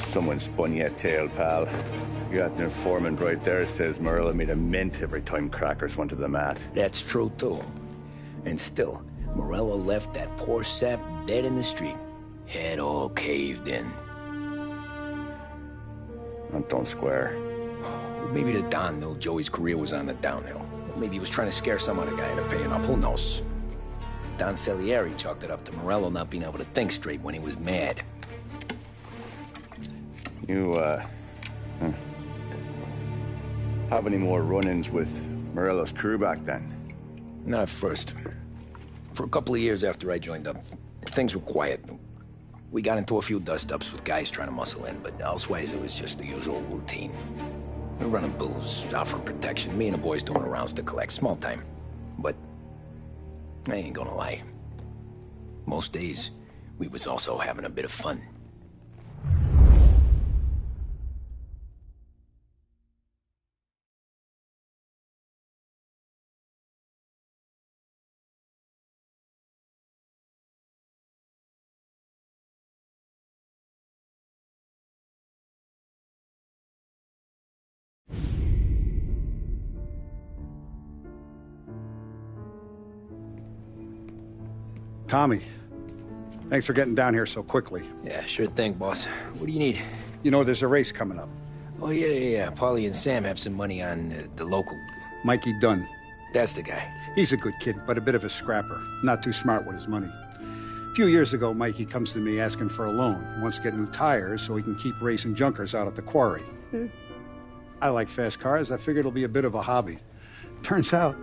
Someone spun you a tail, pal. You got an informant right there says Morello made a mint every time Crackers went to the mat. That's true, too. And still, Morello left that poor sap dead in the street. Head all caved in. Don't square. Maybe the Don knew Joey's career was on the downhill. Maybe he was trying to scare some other guy into paying up. Who knows? Don Salieri chalked it up to Morello not being able to think straight when he was mad. You, have any more run-ins with Morello's crew back then? Not at first. For a couple of years after I joined up, things were quiet. We got into a few dust-ups with guys trying to muscle in, but elsewise it was just the usual routine. We were running booze, offering protection, me and the boys doing rounds to collect, small time. But I ain't gonna lie. Most days, we was also having a bit of fun. Tommy, thanks for getting down here so quickly. Yeah, sure thing, boss. What do you need? You know, there's a race coming up. Oh, yeah. Paulie and Sam have some money on the local. Mikey Dunn. That's the guy. He's a good kid, but a bit of a scrapper. Not too smart with his money. A few years ago, Mikey comes to me asking for a loan. He wants to get new tires so he can keep racing junkers out at the quarry. I like fast cars. I figured it'll be a bit of a hobby. Turns out,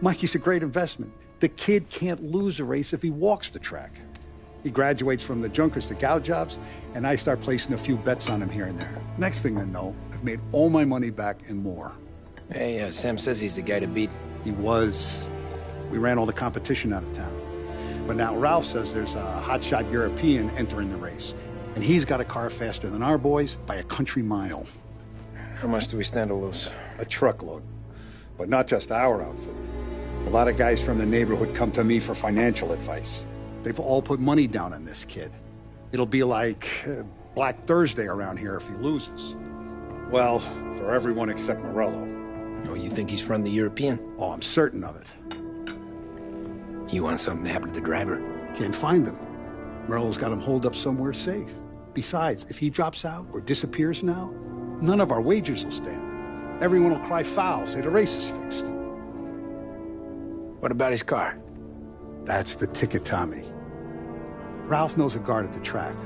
Mikey's a great investment. The kid can't lose a race if he walks the track. He graduates from the junkers to gal jobs, and I start placing a few bets on him here and there. Next thing I know, I've made all my money back and more. Hey, Sam says he's the guy to beat. He was. We ran all the competition out of town. But now Ralph says there's a hotshot European entering the race, and he's got a car faster than our boys by a country mile. How much do we stand to lose? A truckload. But not just our outfit. A lot of guys from the neighborhood come to me for financial advice. They've all put money down on this kid. It'll be like Black Thursday around here if he loses. Well, for everyone except Morello. Oh, you think he's from the European? Oh, I'm certain of it. You want something to happen to the driver? Can't find him. Morello's got him holed up somewhere safe. Besides, if he drops out or disappears now, none of our wagers will stand. Everyone will cry foul, say the race is fixed. What about his car? That's the ticket, Tommy. Ralph knows a guard at the track.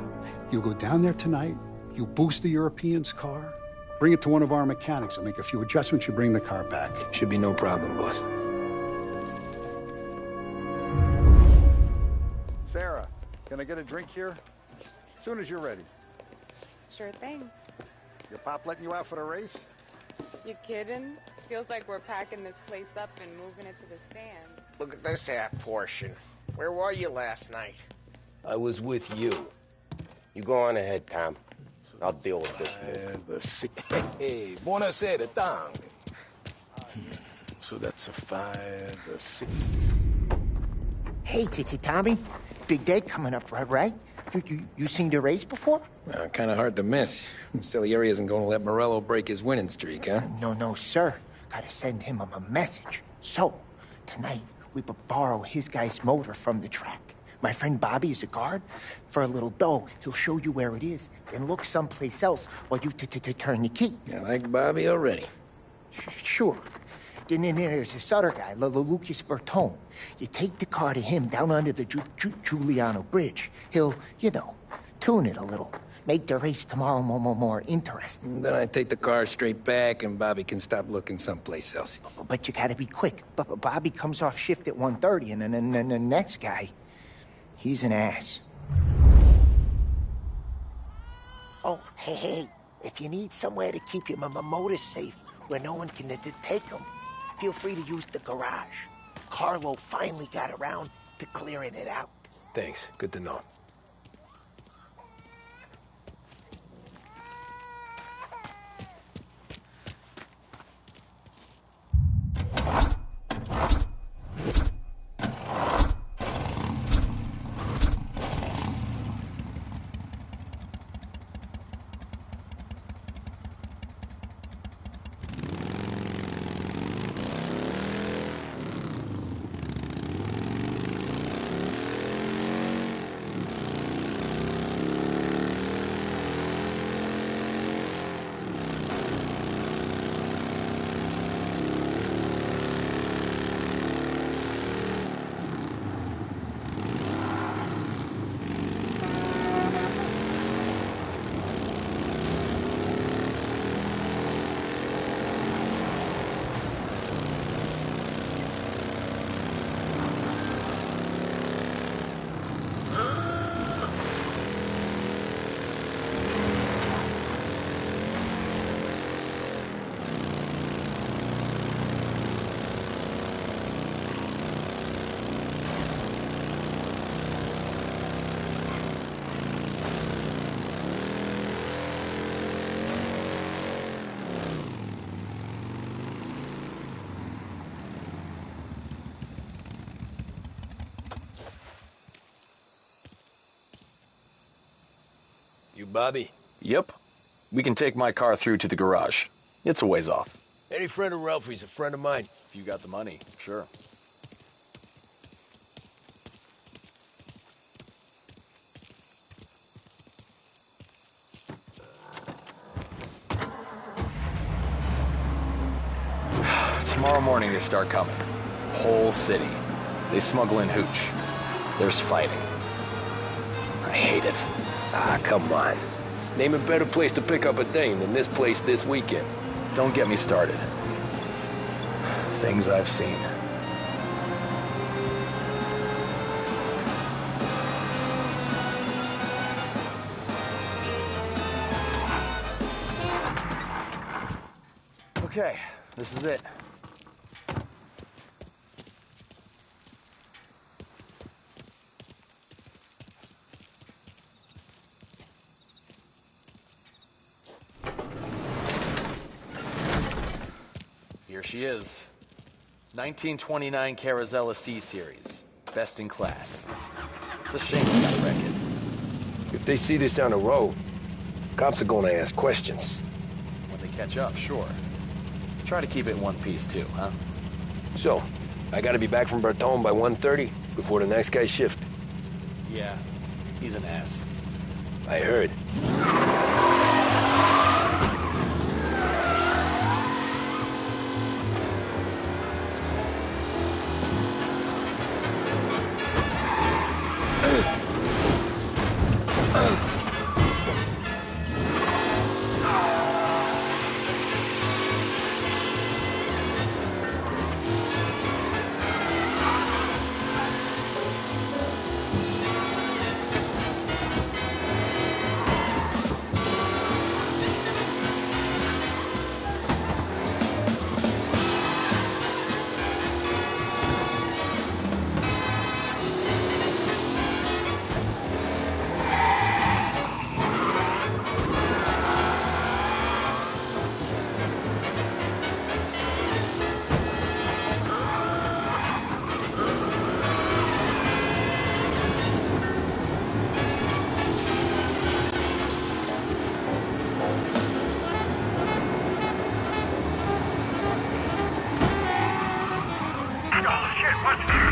You go down there tonight, you boost the European's car, bring it to one of our mechanics, and make a few adjustments, you bring the car back. Should be no problem, boss. Sarah, can I get a drink here? As soon as you're ready. Sure thing. Your pop letting you out for the race? You kidding? Feels like we're packing this place up and moving it to the stands. Look at this half portion. Where were you last night? I was with you. You go on ahead, Tom. I'll deal with this. Hey, buonasera, Tom. So that's a 5, a 6. Hey, Tommy. Big day coming up, right? You seen the race before? Kind of hard to miss. Salieri isn't going to let Morello break his winning streak, huh? No, sir. Gotta send him a message. So, tonight, we borrow his guy's motor from the track. My friend Bobby is a guard. For a little dough, he'll show you where it is, then look someplace else while you turn the key. I like Bobby already. Sure. Then there's this other guy, Lucas Bertone. You take the car to him down under the Giuliano Bridge. He'll, tune it a little. Make the race tomorrow more interesting. Then I take the car straight back and Bobby can stop looking someplace else. But you gotta be quick. But Bobby comes off shift at 1:30, and then the next guy, he's an ass. Oh, hey, if you need somewhere to keep your motor safe where no one can take them, feel free to use the garage. Carlo finally got around to clearing it out. Thanks. Good to know. You Bobby? Yep. We can take my car through to the garage. It's a ways off. Any friend of Ralphie's a friend of mine. If you got the money, sure. Tomorrow morning they start coming. Whole city. They smuggle in hooch. There's fighting. I hate it. Ah, come on. Name a better place to pick up a dame than this place this weekend. Don't get me started. Things I've seen. Okay, this is it. Here she is. 1929 Carazella C-Series. Best in class. It's a shame you gotta wreck it. If they see this on the road, cops are gonna ask questions. When they catch up, sure. Try to keep it in one piece too, huh? So, I gotta be back from Bertone by 1:30 before the next guy's shift. Yeah, he's an ass. I heard.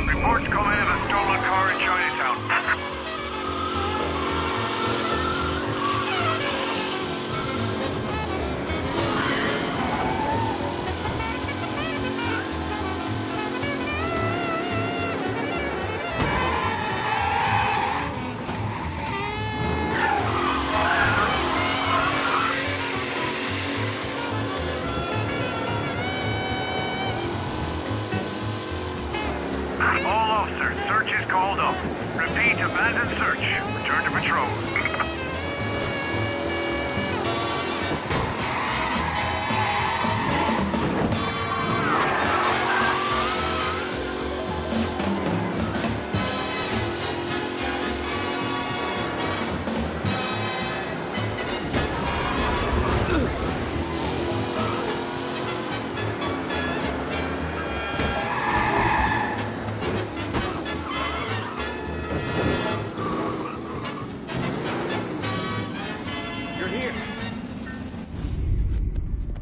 Reports coming in of a stolen car in Chinatown. All officers, search is called up. Repeat, abandon search. Return to patrol.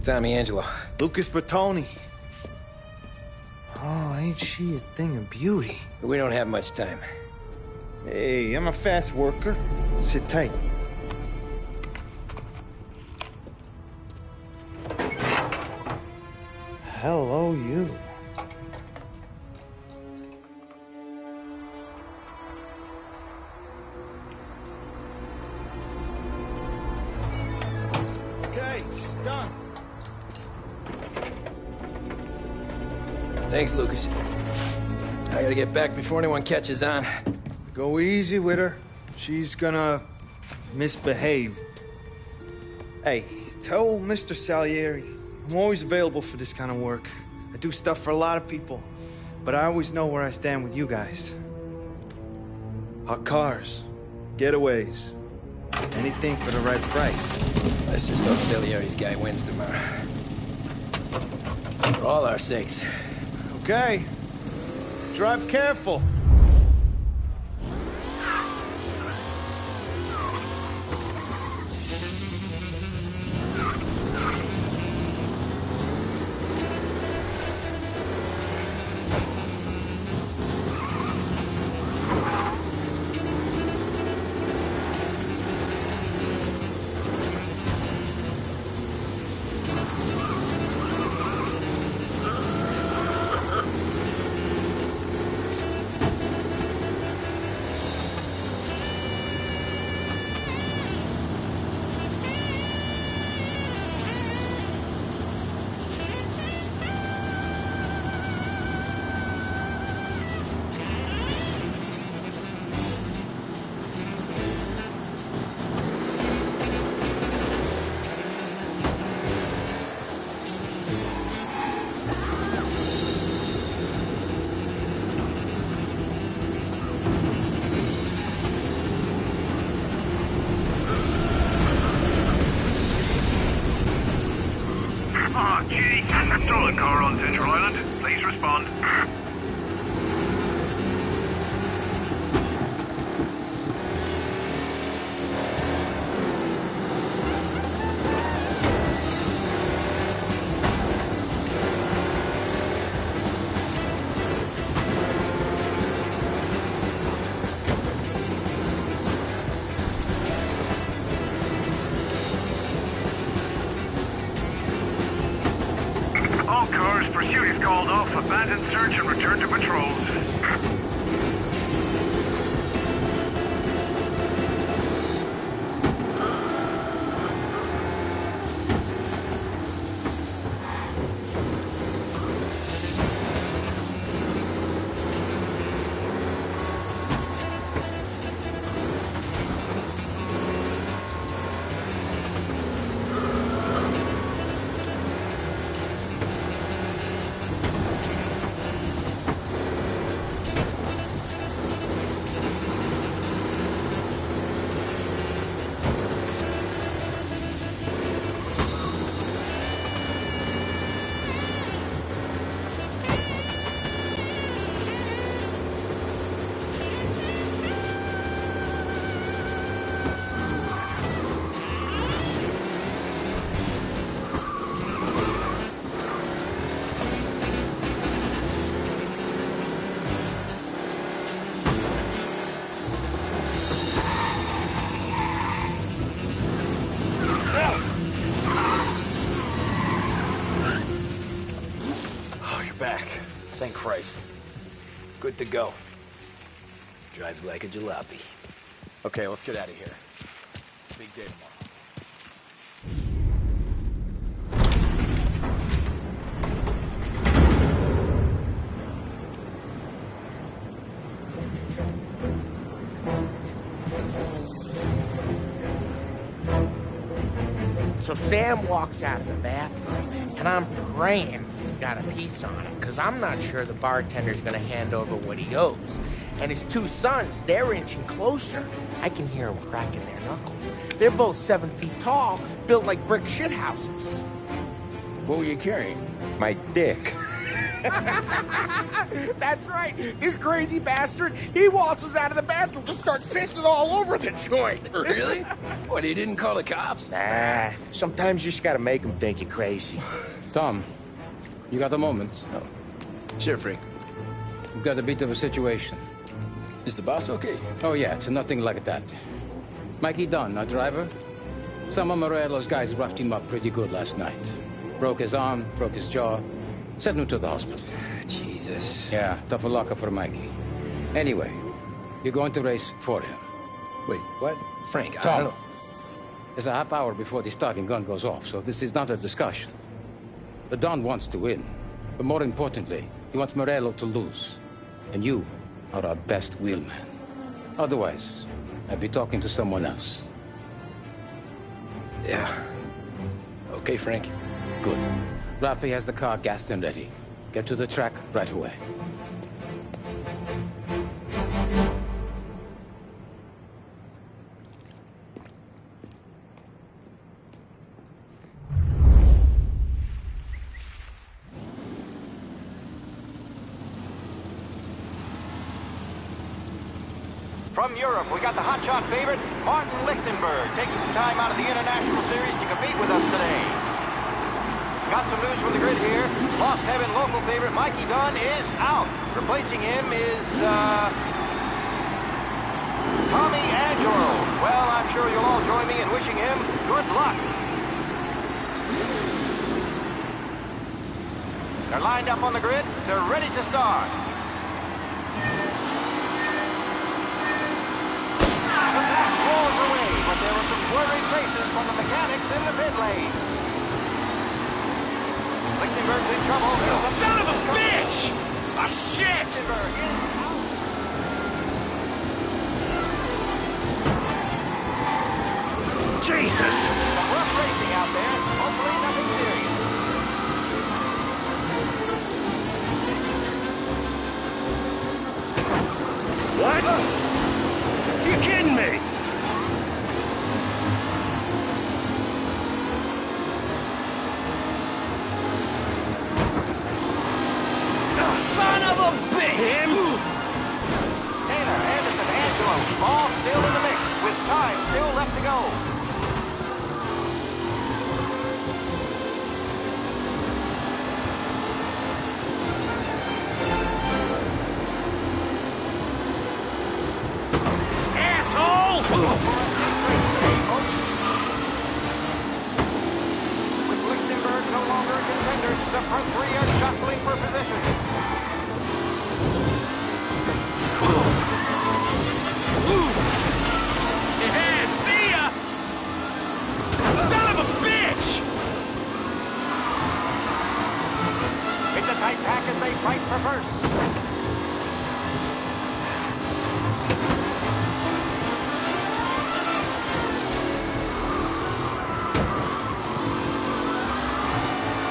Tommy Angelo. Lucas Bertoni. Oh, ain't she a thing of beauty? We don't have much time. Hey, I'm a fast worker. Sit tight. Hello, you. Okay, she's done. Thanks, Lucas. I gotta get back before anyone catches on. Go easy with her. She's gonna misbehave. Hey, tell Mr. Salieri I'm always available for this kind of work. I do stuff for a lot of people, but I always know where I stand with you guys. Hot cars, getaways, anything for the right price. Let's just hope Salieri's guy wins tomorrow. For all our sakes. Okay. Drive careful. abandon search and return to patrols. Thank Christ. Good to go. Drives like a jalopy. Okay, let's get out of here. Big day tomorrow. So Sam walks out of the bathroom, and I'm praying he's got a piece on him, because I'm not sure the bartender's going to hand over what he owes. And his two sons, they're inching closer. I can hear them cracking their knuckles. They're both 7 feet tall, built like brick shithouses. What were you carrying? My dick. That's right. This crazy bastard, he waltzes out of the bathroom, just starts pissing all over the joint. Really? What, he didn't call the cops? Nah, sometimes you just gotta make them think you're crazy. Tom, you got a moment? No. Sure, Frank. We've got a bit of a situation. Is the boss okay? Oh, yeah, it's nothing like that. Mikey Dunn, our driver. Some of Morello's guys roughed him up pretty good last night. Broke his arm, broke his jaw. Sent him to the hospital. Jesus. Yeah, tough luck for Mikey. Anyway, you're going to race for him. Wait, what? Frank, I Tom, don't know. It's a half hour before the starting gun goes off, so this is not a discussion. The Don wants to win, but more importantly, he wants Morello to lose. And you are our best wheelman. Otherwise, I'd be talking to someone else. Yeah. Okay, Frank. Good. Rafi has the car gassed and ready. Get to the track right away. From Europe, we got the hotshot favorite, Martin Lichtenberg, taking some time out of the International Series to compete with us today. Got some news from the grid here. Lost Heaven local favorite Mikey Dunn is out. Replacing him is, Tommy Angelo. Well, I'm sure you'll all join me in wishing him good luck. They're lined up on the grid. They're ready to start. The pack roars away, but there were some worried faces from the mechanics in the pit lane. Lichtenberg's in trouble. Son of a bitch! Ah, shit! Lichtenberg is out. Jesus! Some rough racing out there. Hopefully nothing serious. What? You kidding me? Son of a bitch! Him? Taylor, Anderson, Angelo, all still in the mix, with time still left to go. Asshole! With Lichtenberg no longer a contender, the front three are shuffling for position. right back as they fight for first.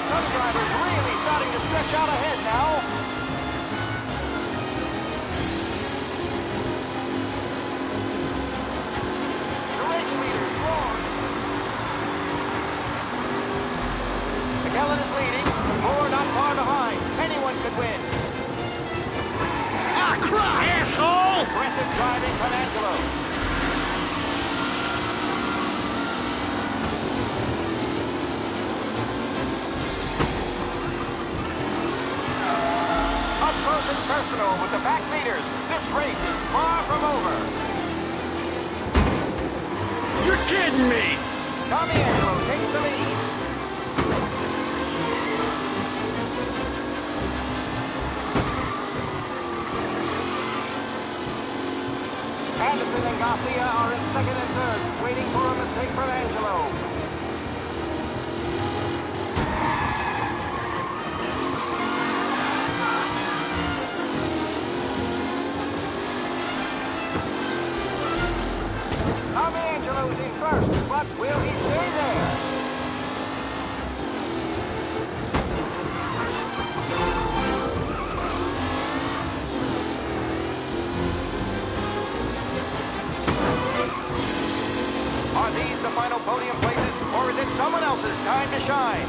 Some drivers really starting to stretch out ahead now. McKellen is leading. Moore not far behind. Anyone could win. Ah, crap! Asshole! Aggressive driving from Angelo. Up close and personal with the back leaders. This race is far from over. You're kidding me! Tommy Angelo takes the lead. Anderson and Garcia are in second and third, waiting for a mistake from Angelo. Tommy Angelo is in first, but will he stay there? Are these the final podium places, or is it someone else's time to shine?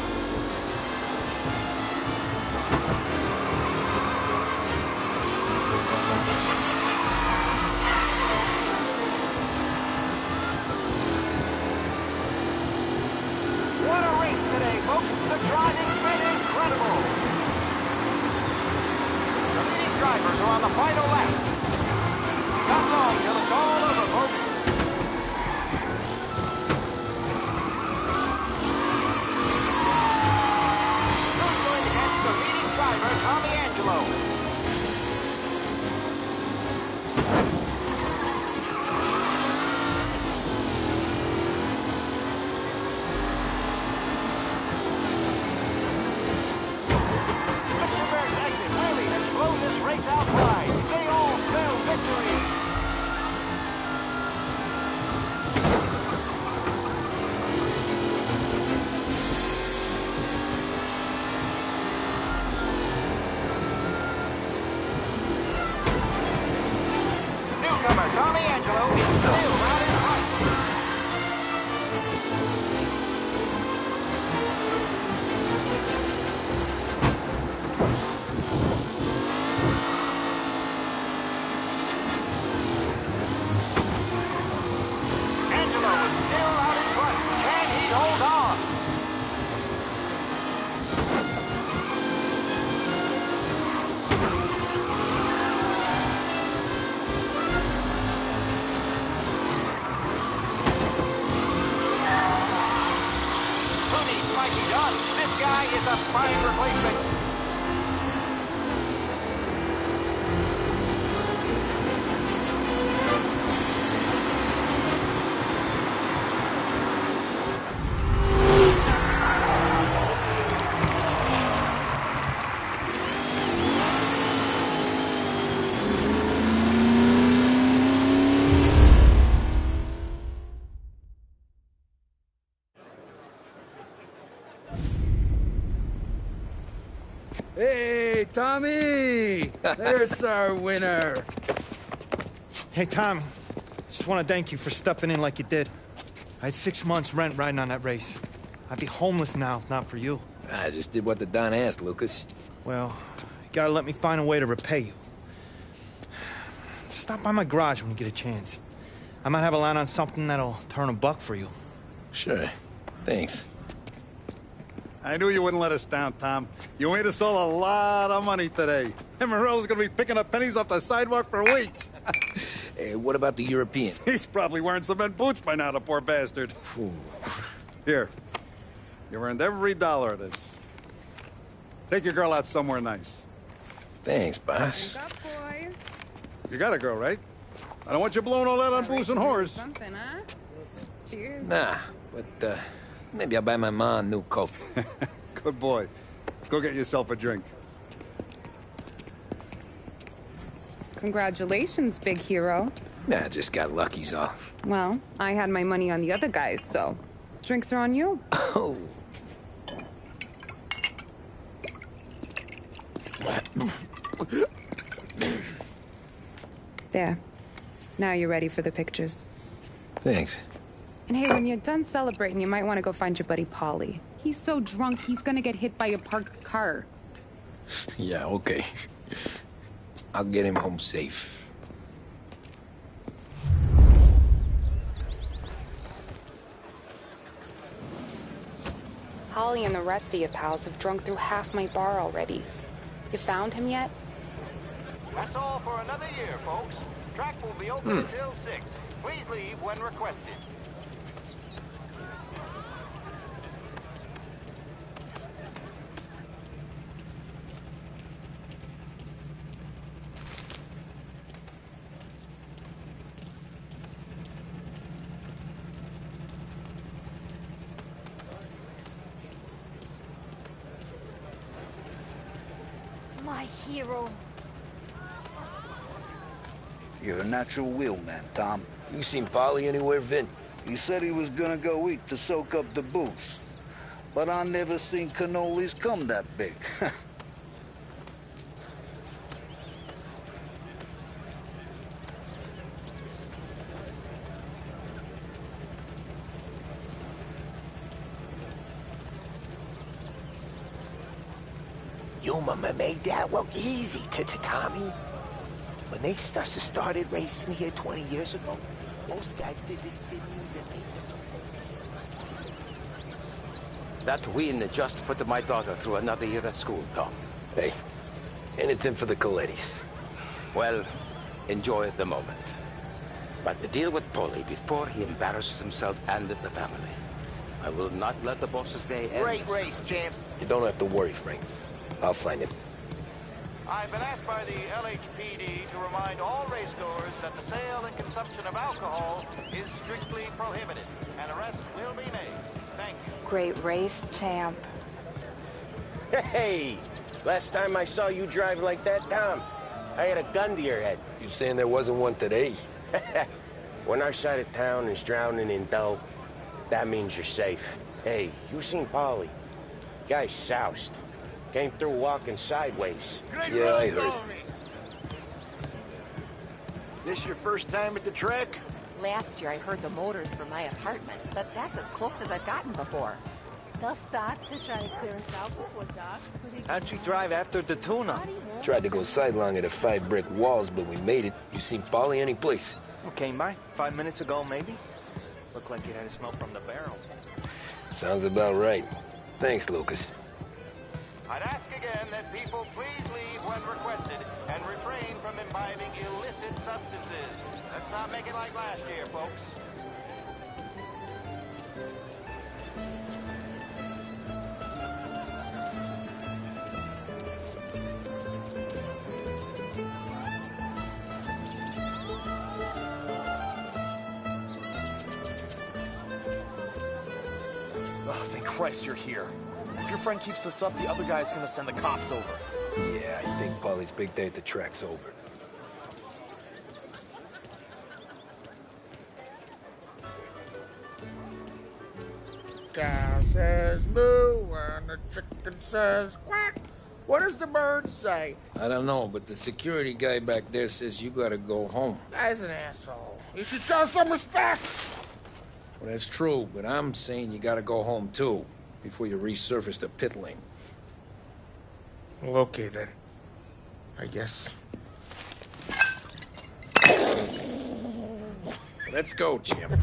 What a race today, folks. The driving's been incredible. The leading drivers are on the final lap. Not long till it's all over, folks. Tommy Angelo. Lichtenberg's exit really has blown this race out wide. They all spell victory. Tommy Angelo is still out in front. Angelo is still out in front. Can he hold on? This guy is a fine replacement. Hey, Tommy! There's our winner. Hey, Tom. Just want to thank you for stepping in like you did. I had 6 months rent riding on that race. I'd be homeless now if not for you. I just did what the Don asked, Lucas. Well, you gotta let me find a way to repay you. Stop by my garage when you get a chance. I might have a line on something that'll turn $1 for you. Sure. Thanks. I knew you wouldn't let us down, Tom. You made us all a lot of money today. And Morello's gonna be picking up pennies off the sidewalk for weeks. Hey, what about the European? He's probably wearing cement boots by now, the poor bastard. Here. You earned every dollar of this. Take your girl out somewhere nice. Thanks, boss. Wake up, boys. You got a girl, right? I don't want you blowing all that on booze and whores. Something, huh? Cheers. Nah, but, maybe I'll buy my mom a new coat. Good boy. Go get yourself a drink. Congratulations, big hero. Nah, just got lucky's all. Well, I had my money on the other guys, so drinks are on you. Oh. There. Now you're ready for the pictures. Thanks. And hey, when you're done celebrating, you might want to go find your buddy Paulie. He's so drunk, he's gonna get hit by a parked car. Yeah, okay. I'll get him home safe. Holly and the rest of your pals have drunk through half my bar already. You found him yet? That's all for another year, folks. Track will be open until 6. Please leave when requested. My hero. You're a natural wheelman, Tom. You seen Polly anywhere, Vin? He said he was gonna go eat to soak up the booze. But I never seen cannolis come that big. Your mama made that look easy to Tommy. When they started racing here 20 years ago, most guys didn't even make it. That win just put my daughter through another year at school, Tom. Hey, anything for the Colettis. Well, enjoy the moment. But deal with Paulie before he embarrasses himself and the family. I will not let the boss's day end. Great race, champ. You don't have to worry, Frank. I'll find him. I've been asked by the LHPD to remind all racegoers that the sale and consumption of alcohol is strictly prohibited, and arrests will be made. Thank you. Great race, champ. Hey! Last time I saw you drive like that, Tom, I had a gun to your head. You saying there wasn't one today? When our side of town is drowning in dough, that means you're safe. Hey, you seen Paulie? Guy's soused. Came through walking sideways. Yeah, I heard. This your first time at the track? Last year I heard the motors from my apartment, but that's as close as I've gotten before. They'll start to try to clear us out before dark. How'd you drive after the tuna? Tried to go sidelong at the 5 brick walls, but we made it. You seen Polly any place? Came by 5 minutes ago, maybe. Looked like you had a smell from the barrel. Sounds about right. Thanks, Lucas. I'd ask again that people please leave when requested and refrain from imbibing illicit substances. Let's not make it like last year, folks. Oh, thank Christ you're here. If your friend keeps this up, the other guy's gonna send the cops over. Yeah, I think Polly's big day at the track's over. Cow says moo and the chicken says quack. What does the bird say? I don't know, but the security guy back there says you gotta go home. Guy's an asshole. You should show some respect. Well, that's true, but I'm saying you gotta go home too, before you resurface the pit lane. Well, okay then. I guess. Let's go, champ.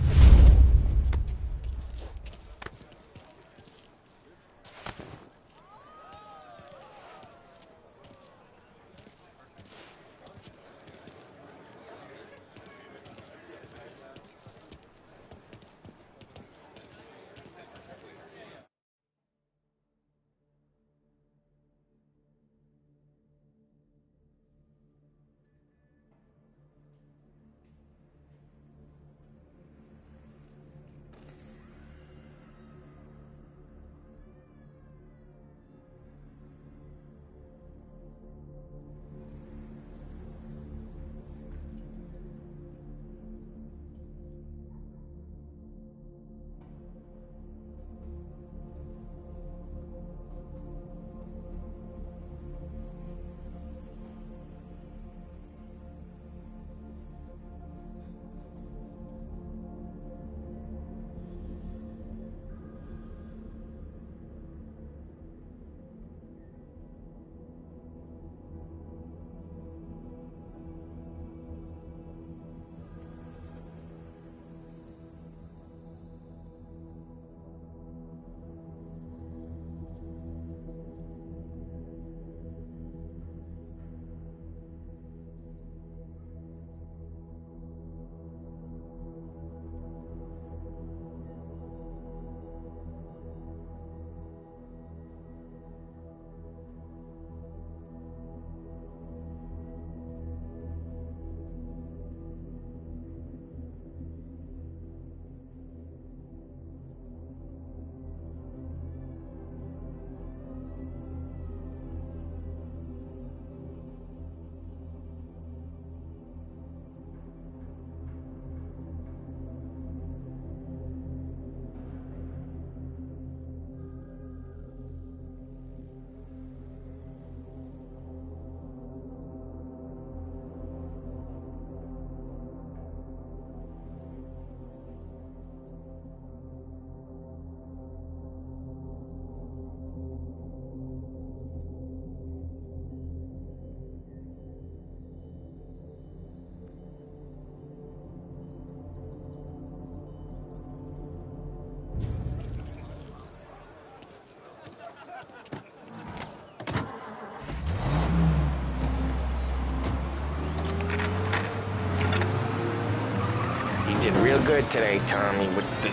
did real good today, Tommy, with the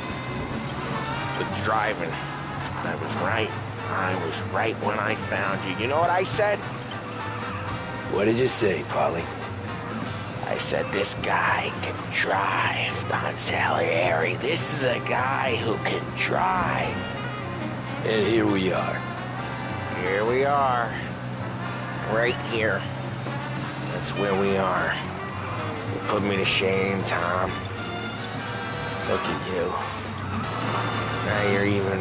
driving. I was right. I was right when I found you. You know what I said? What did you say, Polly? I said, this guy can drive, Don Salieri. This is a guy who can drive. And here we are. Here we are. Right here. That's where we are. You put me to shame, Tom. Look at you. Now you're even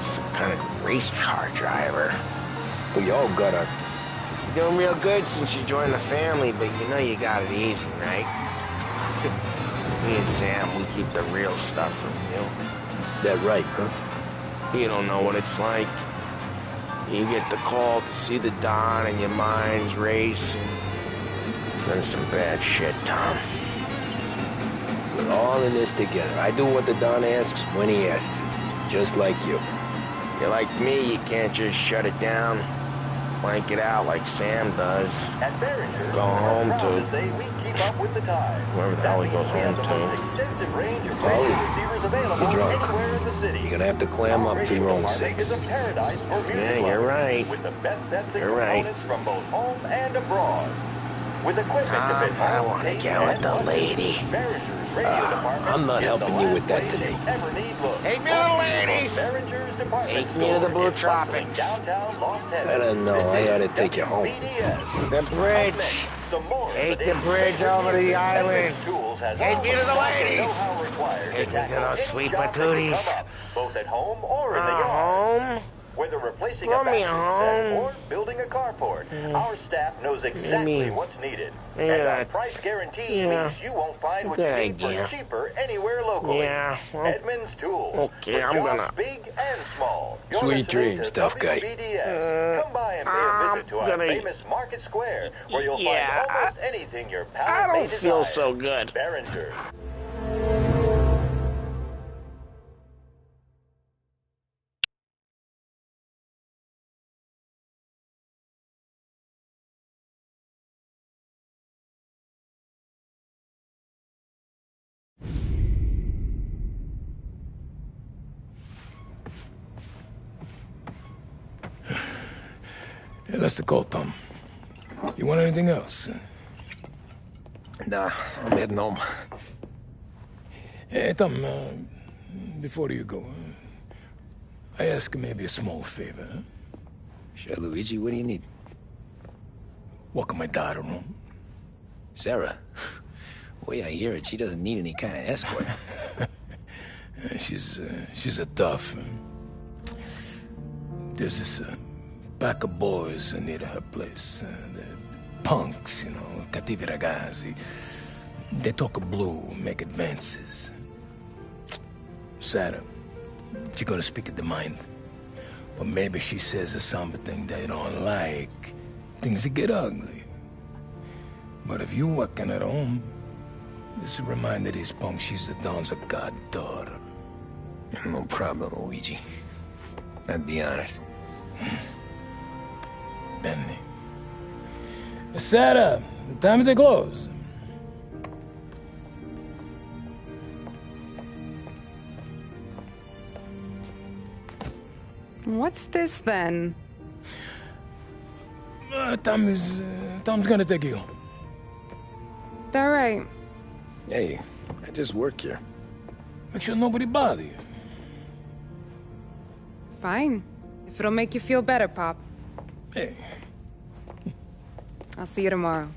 some kind of race car driver. We all got our... You're doing real good since you joined the family, but you know you got it easy, right? Me and Sam, we keep the real stuff from you. That right, huh? You don't know what it's like. You get the call to see the Don and your mind's racing. Done some bad shit, Tom. We're all in this together. I do what the Don asks when he asks. Just like you. You're like me, you can't just shut it down. Blank it out like Sam does. Go home to wherever the hell he goes home to. Polly, you're drunk. You're gonna have to clam up for your own sakes. Yeah, you're right. You're right. Tom, I want to get with the lady. I'm not helping you with that today. Take me to the ladies! Take me to the Blue Tropics. I don't know. I had to take you home. The bridge. Take the bridge over to the island. Take me to the ladies. Take me to those sweet patooties. Both at home or in the yard. Home? Whether replacing Throw a me bathroom home. set or building a carport, our staff knows exactly what's needed. And our price guarantee means you won't find what you need for cheaper anywhere locally. Yeah. Well, Edmunds Tools. Okay, For I'm jobs gonna... big and small. You're Sweet listening dreams, to tough guy. WBDS. Come by and pay a visit to our famous Market Square, where you'll find almost anything your I palate may don't feel desire. so good. Behringer's. Hey, that's the call, Tom. You want anything else? Nah, I'm heading home. Hey, Tom, before you go, I ask maybe a small favor. Huh? Sure, Luigi, what do you need? Walk my daughter home. Sarah? The way I hear it, she doesn't need any kind of escort. She's a tough. There's this pack of boys near her place. They're punks, you know, cattivi ragazzi. They talk blue, make advances. Sarah, she's gonna speak at the mind. But maybe she says something they don't like. Things get ugly. But if you working at home, just remind these punks she's the Don's goddaughter. No problem, Luigi. I'd be honored. Benny. Sarah, the time to close. What's this then? Tom's gonna take you. All right. Hey, I just work here. Make sure nobody bother you. Fine. If it'll make you feel better, Pop. Hey. I'll see you tomorrow.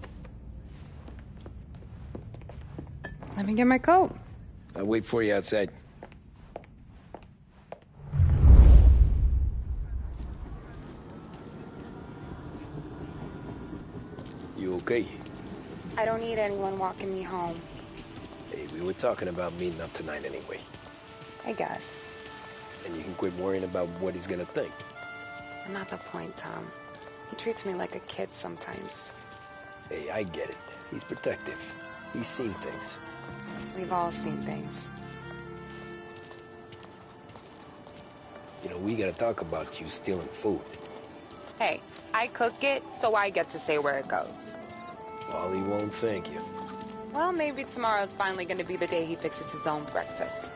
Let me get my coat. I'll wait for you outside. You okay? I don't need anyone walking me home. Hey, we were talking about meeting up tonight anyway. I guess. And you can quit worrying about what he's gonna think. Not the point, Tom. He treats me like a kid sometimes. Hey, I get it. He's protective. He's seen things. We've all seen things. You know, we gotta talk about you stealing food. Hey, I cook it, so I get to say where it goes. Ollie won't thank you. Well, maybe tomorrow's finally gonna be the day he fixes his own breakfast.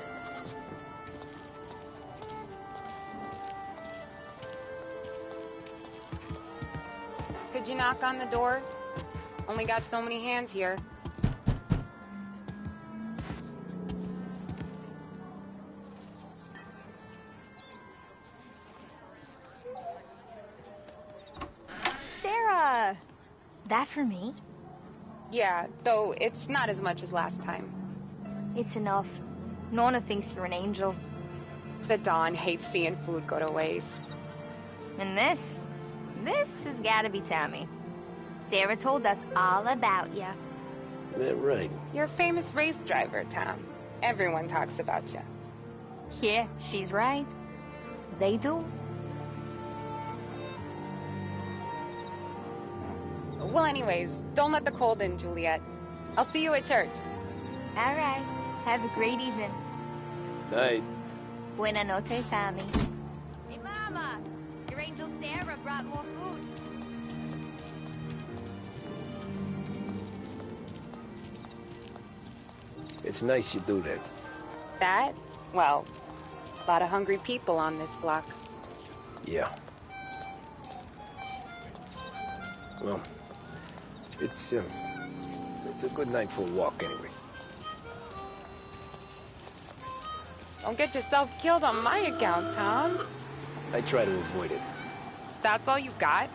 Could you knock on the door? Only got so many hands here. Sarah! That for me? Yeah, though it's not as much as last time. It's enough. Nona thinks you're an angel. The Dawn hates seeing food go to waste. And this has gotta be Tammy. Sarah told us all about ya. That right. You're a famous race driver, Tom. Everyone talks about you. Yeah, she's right. They do. Well, anyways, don't let the cold in, Juliet. I'll see you at church. All right. Have a great evening. Night. Buena noche, Tommy. Hey, Mama! Your angel Sarah brought more food. It's nice you do that. That? Well, a lot of hungry people on this block. Yeah. Well, it's a good night for a walk anyway. Don't get yourself killed on my account, Tom. I try to avoid it. That's all you got?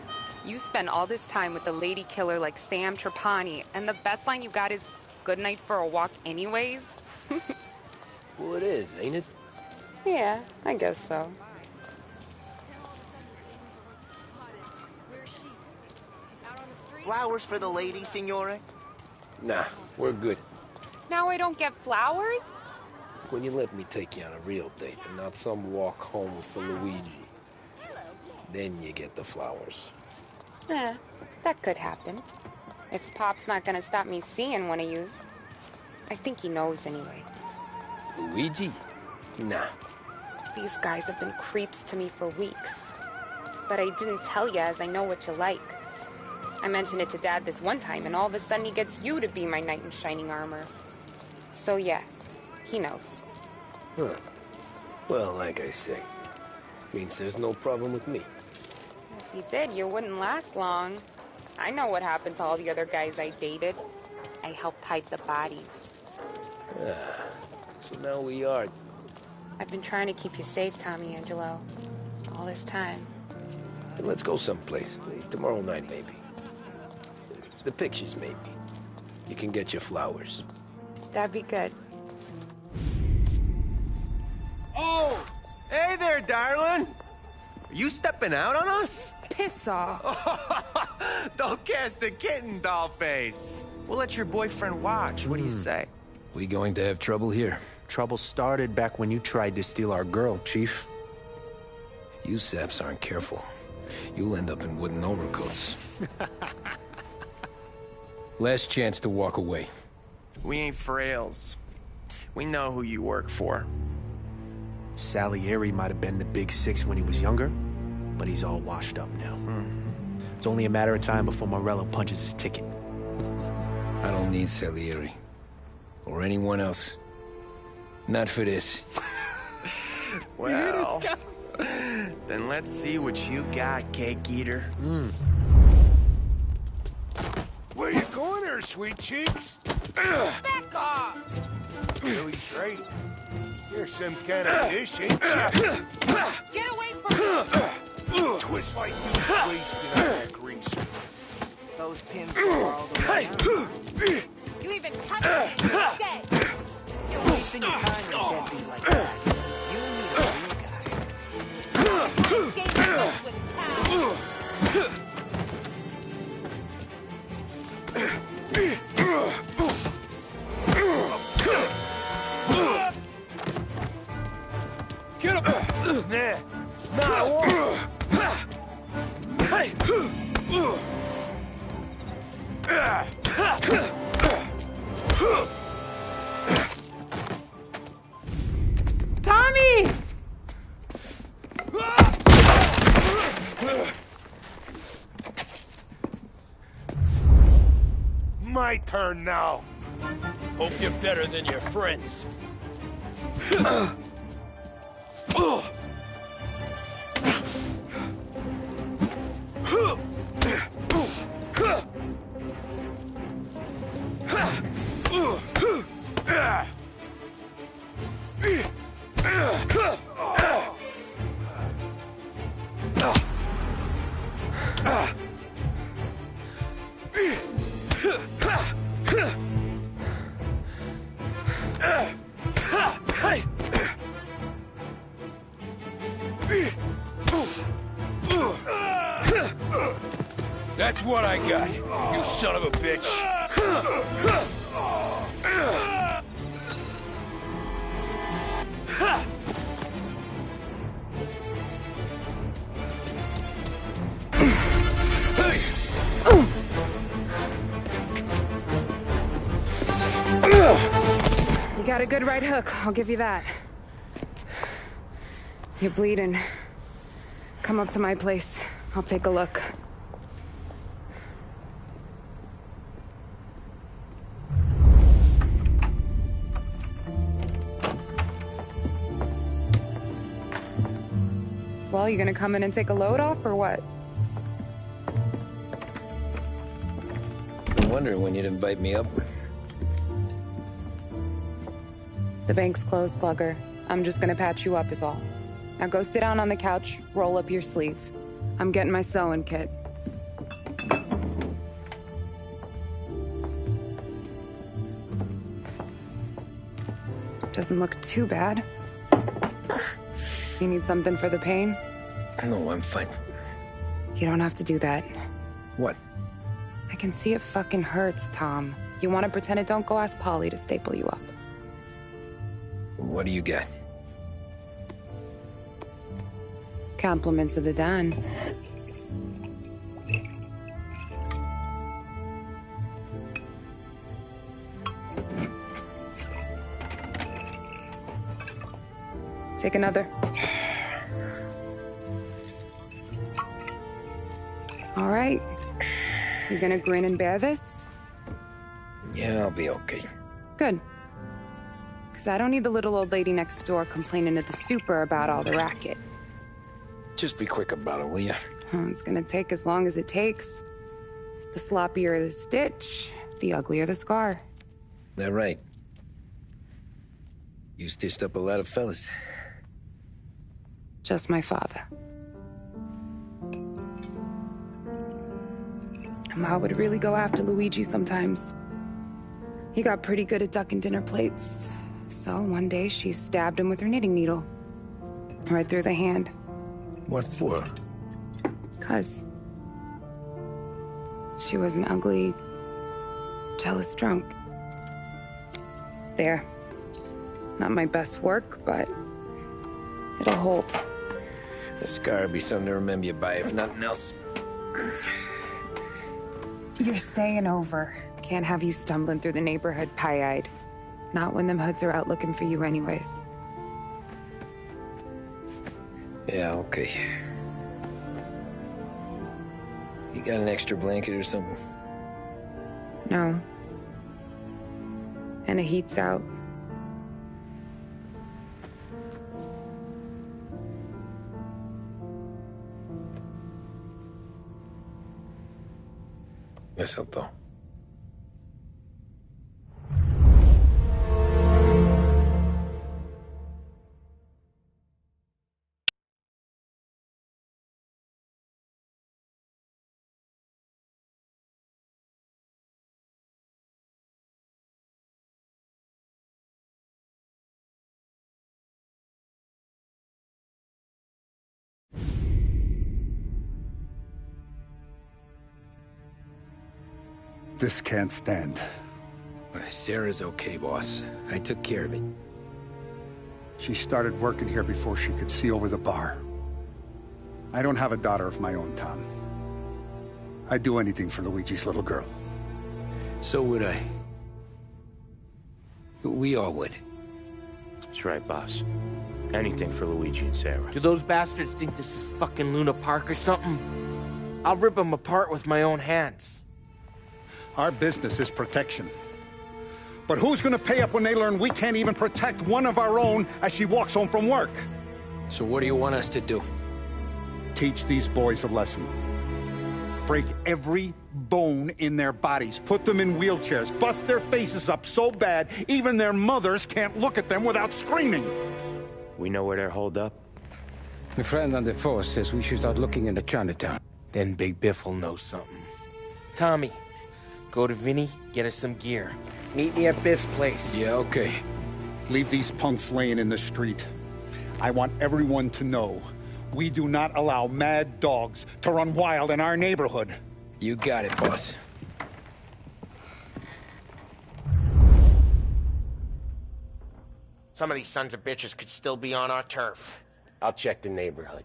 You spend all this time with a lady killer like Sam Trapani, and the best line you got is, "Good night for a walk anyways"? Well, it is, ain't it? Yeah, I guess so. Flowers for the lady, Signore? Nah, we're good. Now I don't get flowers? When you let me take you on a real date and not some walk home for Luigi, then you get the flowers. Eh, that could happen. If Pop's not gonna stop me seeing one of yous. I think he knows anyway. Luigi? Nah. These guys have been creeps to me for weeks. But I didn't tell you as I know what you like. I mentioned it to Dad this one time, and all of a sudden he gets you to be my knight in shining armor. So yeah, he knows. Huh. Well, like I say, means there's no problem with me. If he did, you wouldn't last long. I know what happened to all the other guys I dated. I helped hide the bodies. Ah, so now we are. I've been trying to keep you safe, Tommy Angelo. All this time. Then let's go someplace. Tomorrow night, maybe. The pictures, maybe. You can get your flowers. That'd be good. Oh! Hey there, darling! Are you stepping out on us? Piss off. Don't cast the kitten, dollface. We'll let your boyfriend watch. What do you say? We going to have trouble here? Trouble started back when you tried to steal our girl, Chief. You saps aren't careful. You'll end up in wooden overcoats. Last chance to walk away. We ain't frails. We know who you work for. Salieri might have been the big six when he was younger, but he's all washed up now. It's only a matter of time before Morello punches his ticket. I don't need Salieri. Or anyone else. Not for this. Well, then let's see what you got, cake eater. Where you going there, sweet cheeks? Back off! Really straight. You're some kind of dish, ain't you? Get away from me! Twist like you wasted on that greaser. Those pins go all the way out. You even touch me, you're dead! You're wasting your time with a deadbeat like that. You need a real guy. Game close with Cal. Get him! Nah. Nah, I won't. Hey! Tommy! My turn now. Hope you're better than your friends. That's what I got, you son of a bitch. You got a good right hook, I'll give you that. You're bleeding. Come up to my place. I'll take a look. Well, you gonna come in and take a load off, or what? I'm wondering when you'd invite me up. The bank's closed, Slugger. I'm just gonna patch you up is all. Now go sit down on the couch, roll up your sleeve. I'm getting my sewing kit. Doesn't look too bad. You need something for the pain? No, I'm fine. You don't have to do that. What? I can see it fucking hurts, Tom. You want to pretend it don't? Go ask Polly to staple you up. What do you got? Compliments of the Don. Take another. All right. You gonna grin and bear this? Yeah, I'll be okay. Good. Because I don't need the little old lady next door complaining to the super about all the racket. Just be quick about it, will ya? It's gonna take as long as it takes. The sloppier the stitch, the uglier the scar. That right. You stitched up a lot of fellas. Just my father. Ma would really go after Luigi sometimes. He got pretty good at ducking dinner plates. So one day she stabbed him with her knitting needle. Right through the hand. What for? 'Cause she was an ugly, jealous drunk. There. Not my best work, but it'll hold. The scar will be something to remember you by, if nothing else. You're staying over. Can't have you stumbling through the neighborhood pie-eyed. Not when them hoods are out looking for you anyways. Yeah, okay. You got an extra blanket or something? No. And the heat's out. Eso todo. This can't stand. Sarah's okay, boss. I took care of it. She started working here before she could see over the bar. I don't have a daughter of my own, Tom. I'd do anything for Luigi's little girl. So would I. We all would. That's right, boss. Anything for Luigi and Sarah. Do those bastards think this is fucking Luna Park or something? I'll rip them apart with my own hands. Our business is protection. But who's gonna pay up when they learn we can't even protect one of our own as she walks home from work? So what do you want us to do? Teach these boys a lesson. Break every bone in their bodies. Put them in wheelchairs. Bust their faces up so bad, even their mothers can't look at them without screaming. We know where they're holed up? My friend on the force says we should start looking into Chinatown. Then Big Biff will know something. Tommy, go to Vinny, get us some gear. Meet me at Biff's place. Yeah, okay. Leave these punks laying in the street. I want everyone to know we do not allow mad dogs to run wild in our neighborhood. You got it, boss. Some of these sons of bitches could still be on our turf. I'll check the neighborhood.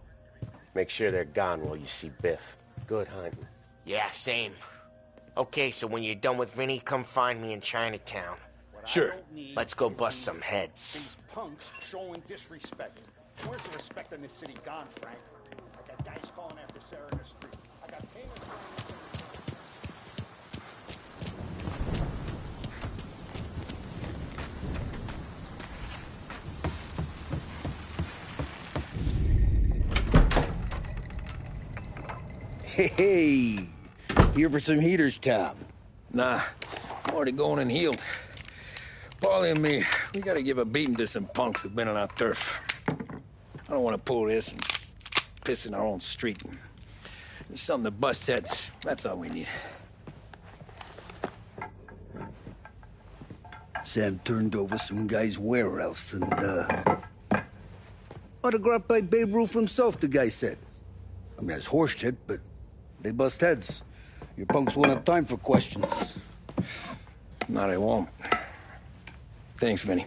Make sure they're gone while you see Biff. Good hunting. Yeah, same. Okay, so when you're done with Vinny, come find me in Chinatown. Sure. Let's go bust some heads. These punks showing disrespect. Where's the respect in this city gone, Frank? I got guys calling after Sarah in the street. I got payments. Hey, here for some heaters, Tom? Nah, I'm already going and healed. Paulie and me, we gotta give a beating to some punks who've been on our turf. I don't want to pull this and piss in our own street. There's something to bust heads. That's all we need. Sam turned over some guy's warehouse and, autographed by Babe Ruth himself, the guy said. I mean, that's horse shit, but they bust heads. Your punks won't have time for questions. No, they won't. Thanks, Vinny.